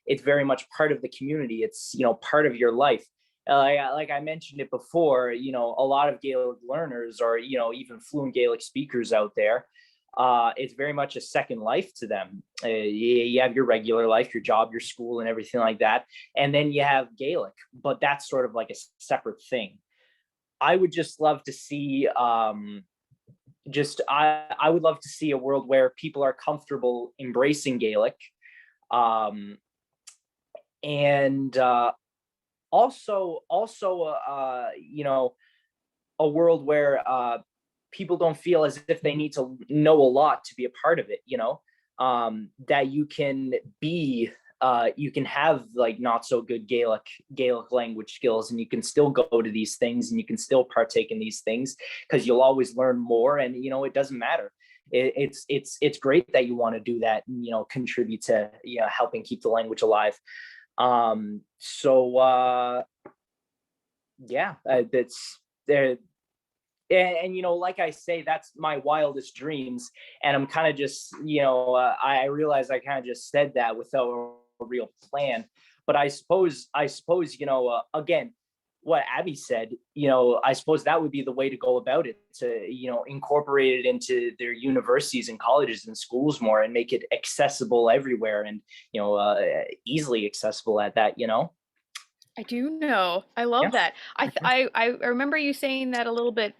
Speaker 8: it's very much part of the community. It's part of your life. Like I mentioned it before, a lot of Gaelic learners or even fluent Gaelic speakers out there. It's very much a second life to them. You have your regular life, your job, your school, and everything like that, and then you have Gaelic, but that's sort of like a separate thing. I would just love to see I would love to see a world where people are comfortable embracing Gaelic, and also a world where people don't feel as if they need to know a lot to be a part of it, that you can be you can have like not so good Gaelic language skills, and you can still go to these things and you can still partake in these things, because you'll always learn more, and it doesn't matter. It's great that you want to do that and contribute to helping keep the language alive. Yeah, that's there. and like I say, that's my wildest dreams, and I'm kind of just, I realize I kind of just said that without a real plan. But I suppose, again, what Abby said, I suppose that would be the way to go about it, to, incorporate it into their universities and colleges and schools more, and make it accessible everywhere, and, easily accessible at that,
Speaker 1: I do know. I love that. I remember you saying that a little bit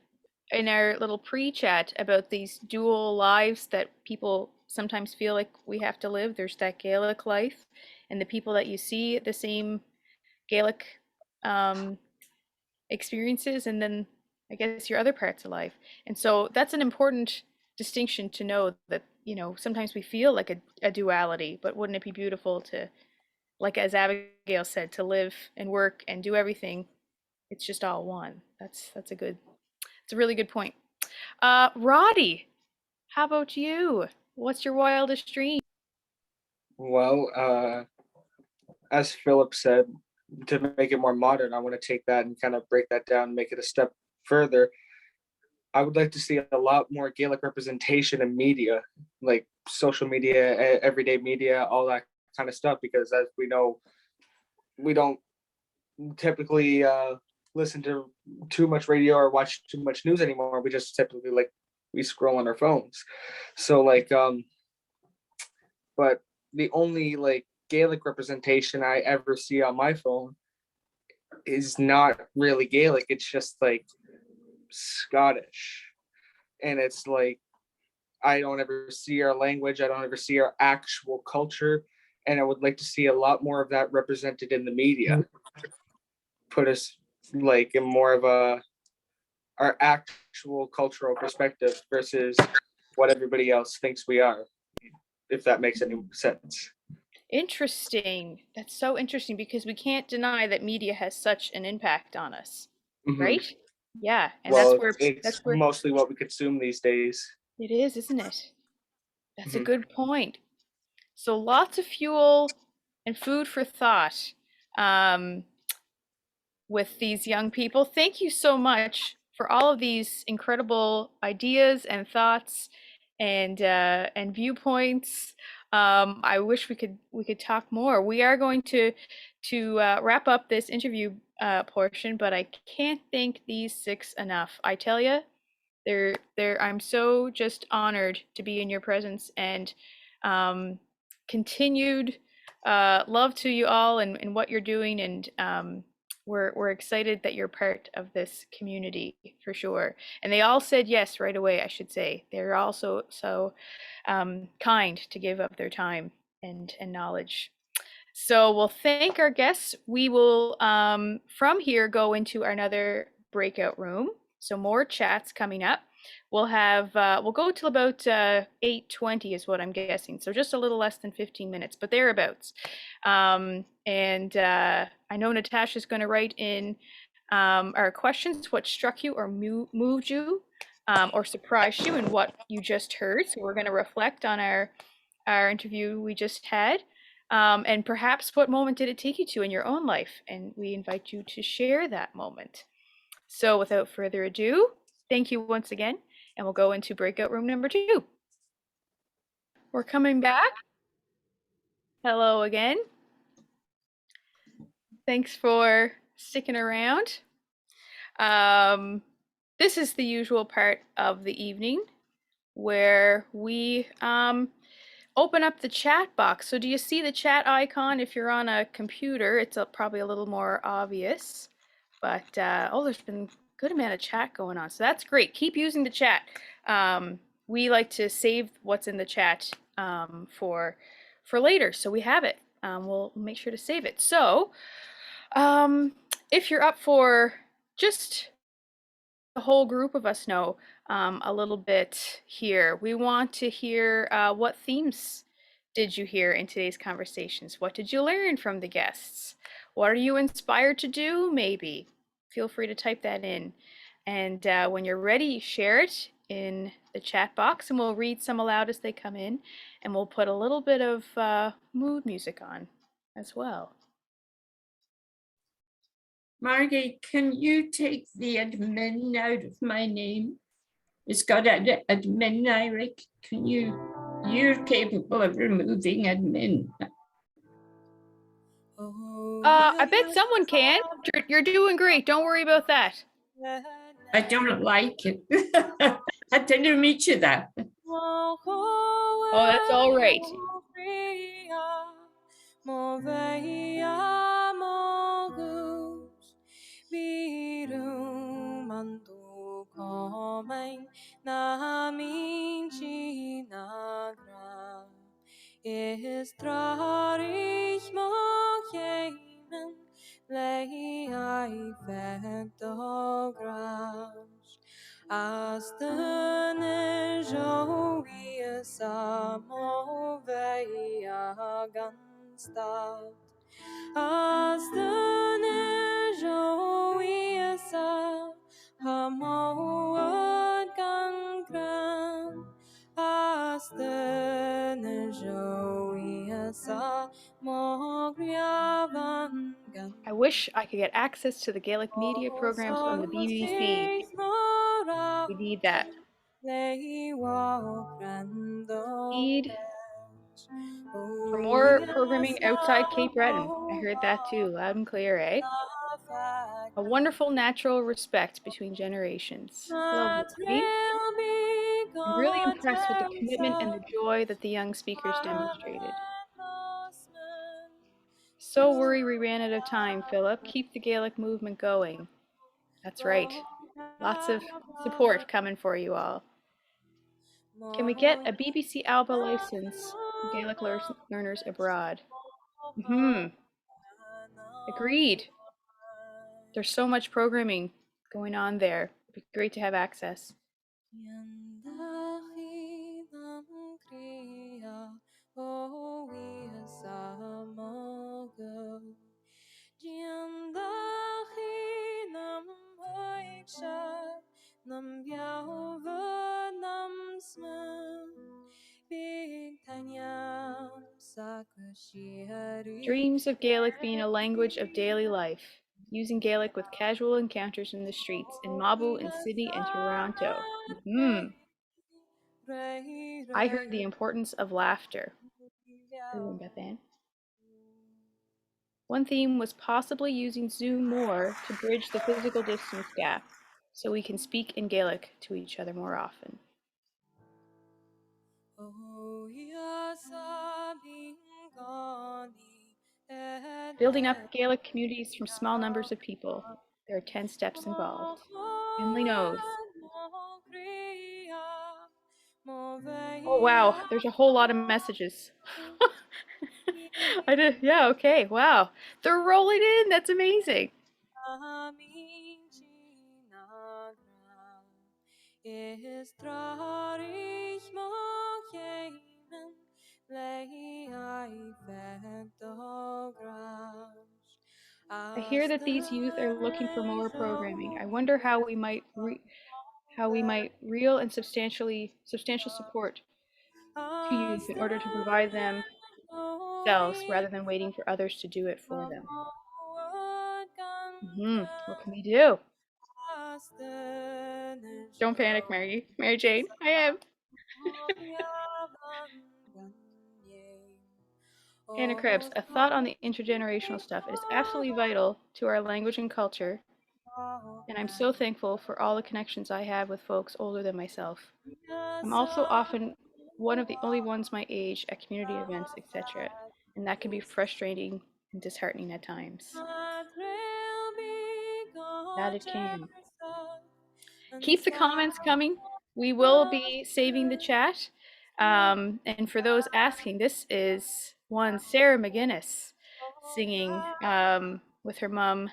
Speaker 1: in our little pre-chat about these dual lives that people sometimes feel like we have to live. There's that Gaelic life, and the people that you see the same Gaelic experiences, and then I guess your other parts of life. And so that's an important distinction to know, that sometimes we feel like a duality, but wouldn't it be beautiful to, like as Abigail said, to live and work and do everything, it's just all one. It's a really good point. Roddie, how about you? What's your wildest dream?
Speaker 15: Well, as Philip said, to make it more modern, I want to take that and kind of break that down and make it a step further. I would like to see a lot more Gaelic representation in media, like social media, everyday media, all that kind of stuff, because as we know, we don't typically listen to too much radio or watch too much news anymore. We just typically we scroll on our phones. So but the only Gaelic representation I ever see on my phone is not really Gaelic. It's just Scottish. And it's I don't ever see our language. I don't ever see our actual culture. And I would like to see a lot more of that represented in the media. Put us in more of our actual cultural perspective versus what everybody else thinks we are, if that makes any sense.
Speaker 1: Interesting. That's so interesting, because we can't deny that media has such an impact on us,
Speaker 15: Mhm.
Speaker 1: right? Yeah, and
Speaker 15: Well,
Speaker 1: that's
Speaker 15: it's
Speaker 1: where
Speaker 15: mostly what we consume these days.
Speaker 1: it is, isn't it? That's a
Speaker 15: Mhm.
Speaker 1: good point. So lots of fuel and food for thought with these young people. Thank you so much for all of these incredible ideas and thoughts and viewpoints. I wish we could talk more. We are going to wrap up this interview portion, but I can't thank these 6 enough. I tell you, I'm so just honored to be in your presence, and continued love to you all and what you're doing, and we're excited that you're part of this community for sure. And they all said yes right away, I should say. They're also so kind to give up their time and knowledge. So we'll thank our guests. We will from here go into another breakout room. So more chats coming up. We'll have we'll go till about 8:20 is what I'm guessing. So just a little less than 15 minutes, but thereabouts. And I know Natasha's going to write in our questions, what struck you or moved you or surprised you in what you just heard. So we're going to reflect on our interview we just had. And perhaps what moment did it take you to in your own life? And we invite you to share that moment. So without further ado, thank you once again, and we'll go into breakout room number 2. We're coming back. Hello again. Thanks for sticking around. This is the usual part of the evening where we open up the chat box. So do you see the chat icon? If you're on a computer, it's probably a little more obvious. But there's been a good amount of chat going on. So that's great. Keep using the chat. We like to save what's in the chat for later. So we have it. We'll make sure to save it. So if you're up for just the whole group of us know a little bit here, we want to hear what themes did you hear in today's conversations? What did you learn from the guests? What are you inspired to do, maybe? Feel free to type that in. And when you're ready, share it in the chat box, and we'll read some aloud as they come in. And we'll put a little bit of mood music on as well.
Speaker 16: Margie, can you take the admin out of my name? It's got admin, Eric. Can you're capable of removing admin.
Speaker 1: I bet someone can. You're doing great. Don't worry about that.
Speaker 16: I don't like it. I didn't meet you that.
Speaker 1: Oh, that's all right.
Speaker 17: As denne joie samo veia ganstad. As denne joie sa hamoad gan gran. As denne joie sa mogriavan gan.
Speaker 1: I wish I could get access to the Gaelic media programs on the BBC. We need that. Need for more programming outside Cape Breton. I heard that too, loud and clear, eh? A wonderful natural respect between generations. Lovely. I'm really impressed with the commitment and the joy that the young speakers demonstrated. So worry we ran out of time, Philip. Keep the Gaelic movement going. That's right. Lots of support coming for you all. Can we get a BBC Alba license for Gaelic learners abroad? Agreed. There's so much programming going on there. It'd be great to have access. Dreams of Gaelic being a language of daily life, using Gaelic with casual encounters in the streets in Mabu, in Sydney, and Toronto. I heard the importance of laughter. One theme was possibly using Zoom more to bridge the physical distance gap, so we can speak in Gaelic to each other more often. Building up Gaelic communities from small numbers of people. There are 10 steps involved. Emily knows. Oh wow, there's a whole lot of messages. Yeah, okay, wow. They're rolling in, that's amazing. I hear that these youth are looking for more programming. I wonder how we might real and substantial support to youth in order to provide them themselves rather than waiting for others to do it for them. What can we do? Don't panic, Mary Jane. I am. Hannah Krebs, a thought on the intergenerational stuff. It is absolutely vital to our language and culture, and I'm so thankful for all the connections I have with folks older than myself. I'm also often one of the only ones my age at community events, etc., and that can be frustrating and disheartening at times. That it can. Keep the comments coming. We will be saving the chat. And for those asking, this is one Sarah MacInnis singing with her mom,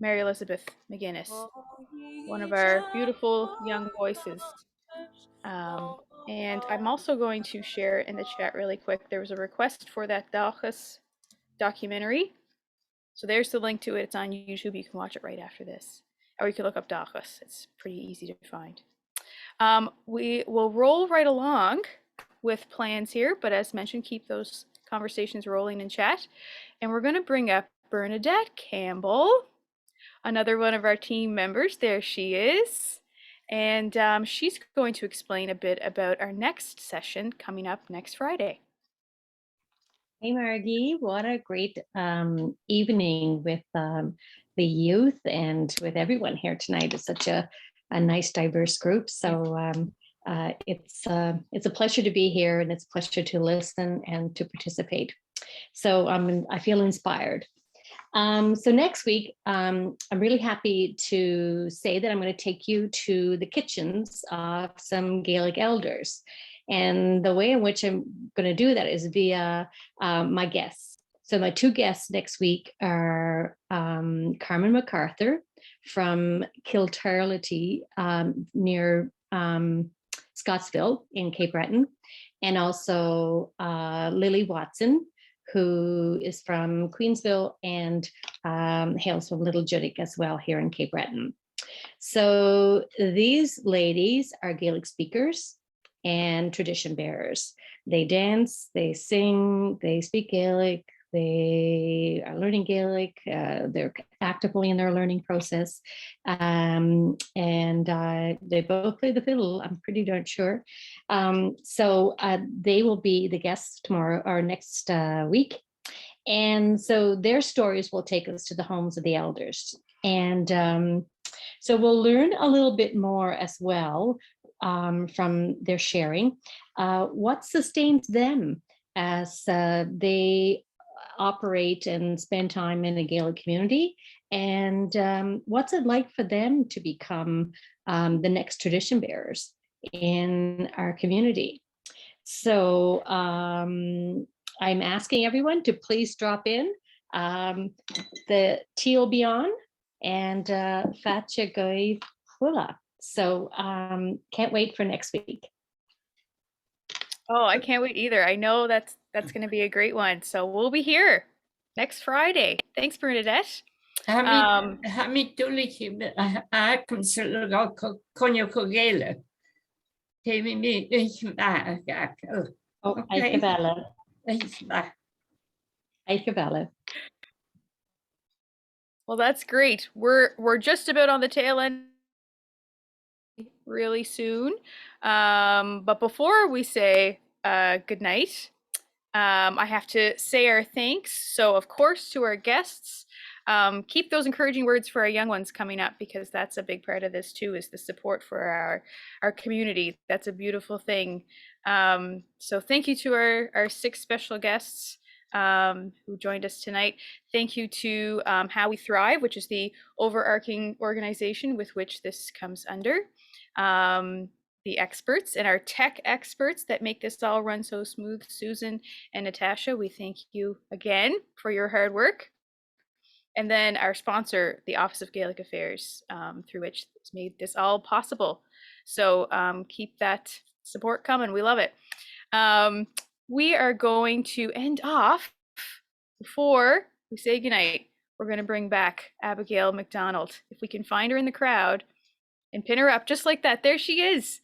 Speaker 1: Mary Elizabeth MacInnis, one of our beautiful young voices. And I'm also going to share in the chat really quick. There was a request for that Dalchas documentary. So there's the link to it. It's on YouTube. You can watch it right after this. Or you can look up Dalchas. It's pretty easy to find. We will roll right along with plans here, but as mentioned, keep those conversations rolling in chat. And we're going to bring up Bernadette Campbell, another one of our team members. There she is. And she's going to explain a bit about our next session coming up next Friday.
Speaker 18: Hey, Margie, what a great evening with the youth and with everyone here tonight. It's such a nice, diverse group. So it's a pleasure to be here, and it's a pleasure to listen and to participate. So I feel inspired. So next week, I'm really happy to say that I'm going to take you to the kitchens of some Gaelic elders. And the way in which I'm going to do that is via my guests. So my two guests next week are Carmen MacArthur from Kiltarlity near Scottsville in Cape Breton, and also Lily Watson, who is from Queensville and hails from Little Judic as well here in Cape Breton. So these ladies are Gaelic speakers and tradition bearers. They dance, they sing, they speak Gaelic, they are learning Gaelic, they're actively in their learning process, and they both play the fiddle, I'm pretty darn sure. So they will be the guests tomorrow or next week. And so their stories will take us to the homes of the elders. And so we'll learn a little bit more as well from their sharing, what sustains them as they operate and spend time in a Gaelic community, and what's it like for them to become the next tradition bearers in our community. So I'm asking everyone to please drop in. The tea will be on, and Fatcha Goy Hula. So can't wait for next week.
Speaker 1: Oh, I can't wait either. I know that's going to be a great one. So we'll be here next Friday. Thanks, Bernadette.
Speaker 16: Hami tulik a consider conyo kogele. Temi me
Speaker 18: Oh, Eikavella.
Speaker 1: Well, that's great. We're just about on the tail end really soon. But before we say good night, I have to say our thanks. So, of course, to our guests, keep those encouraging words for our young ones coming up, because that's a big part of this too, is the support for our community. That's a beautiful thing. So thank you to our 6 special guests who joined us tonight. Thank you to How We Thrive, which is the overarching organization with which this comes under. The experts and our tech experts that make this all run so smooth, Susan and Natasha, we thank you again for your hard work. And then our sponsor, the Office of Gaelic Affairs, through which it's made this all possible. So keep that support coming. We love it. We are going to end off, before we say goodnight, we're going to bring back Abigail MacDonald. If we can find her in the crowd and pin her up just like that. There she is.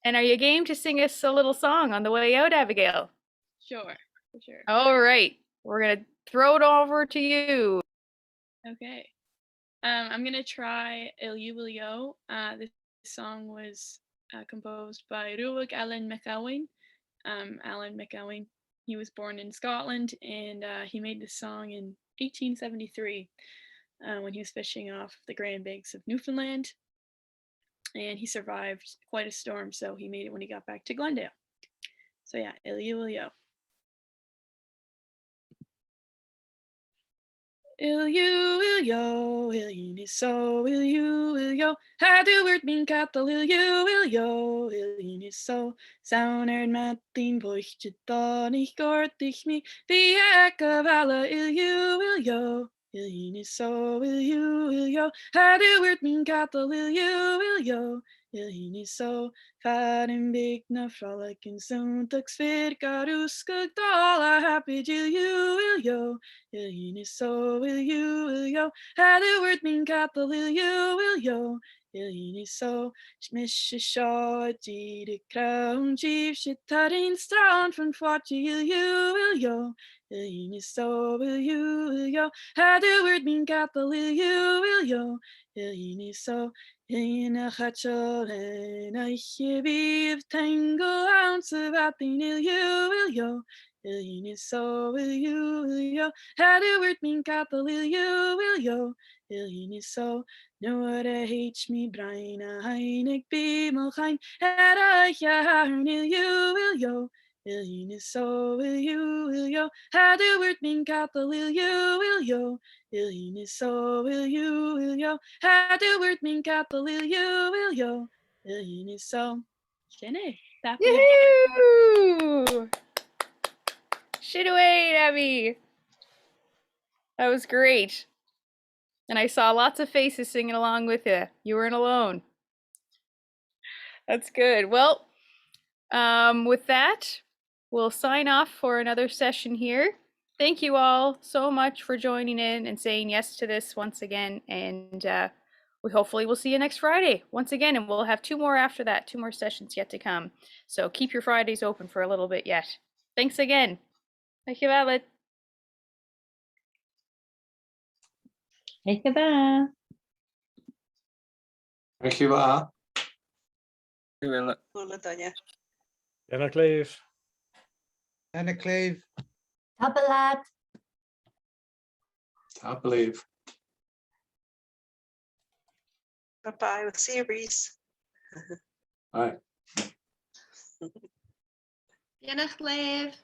Speaker 1: And are you game to sing us a little song on the way out, Abigail?
Speaker 12: Sure, for sure.
Speaker 1: All right. We're going to throw it over to you.
Speaker 12: Okay. I'm going to try Il You Will Yo. This song was composed by Ruach Alan McElwain. Alan McElwain, he was born in Scotland, and he made this song in 1873 when he was fishing off the Grand Banks of Newfoundland. And he survived quite a storm, so he made it when he got back to Glendale. So yeah, Il You Will Yo. Il you will yo, il you so, il you will yo. Had du word min katal, il you will yo, il you so. Sauner matin voichte dan ich gort dich mi. Die ecke welle, il you will yo, il you so, il you will yo. Had du word min katal, il you will yo, il you so. fat and big na frolic and sontags vir garuskug dal a happy jill you will yo so will you had a word mean capital will yo so smish shaw de crown chief shit tarin strand from what you will yo so will you had a word mean capital will yo so in a hatchel and I heave tangle ounce of apping will yo so will you had a word mean capital will yo so no what I hate me brain a heinig be malchain had I yarn you will yo so will you had a word mean capital will yo so will you had a word mean capital will yo so Shinny.
Speaker 1: Yoo-hoo! Shit away, Abby. That was great. And I saw lots of faces singing along with you. You weren't alone. That's good. Well, with that, we'll sign off for another session here. Thank you all so much for joining in and saying yes to this once again. And we hopefully will see you next Friday once again. And we'll have 2 more after that, 2 more sessions yet to come. So keep your Fridays open for a little bit yet. Thanks again. Thank you, Violet.
Speaker 18: Thank you, bye.
Speaker 15: Thank you, bye.
Speaker 19: Hola, Tonya.
Speaker 20: Anna Cleve.
Speaker 2: Anna Cleve.
Speaker 10: Tapalat.
Speaker 15: I believe.
Speaker 19: Bye-bye. We'll see you, Reese.
Speaker 15: Bye.
Speaker 19: Vanaf leef.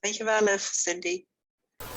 Speaker 19: Dankjewel, Cindy.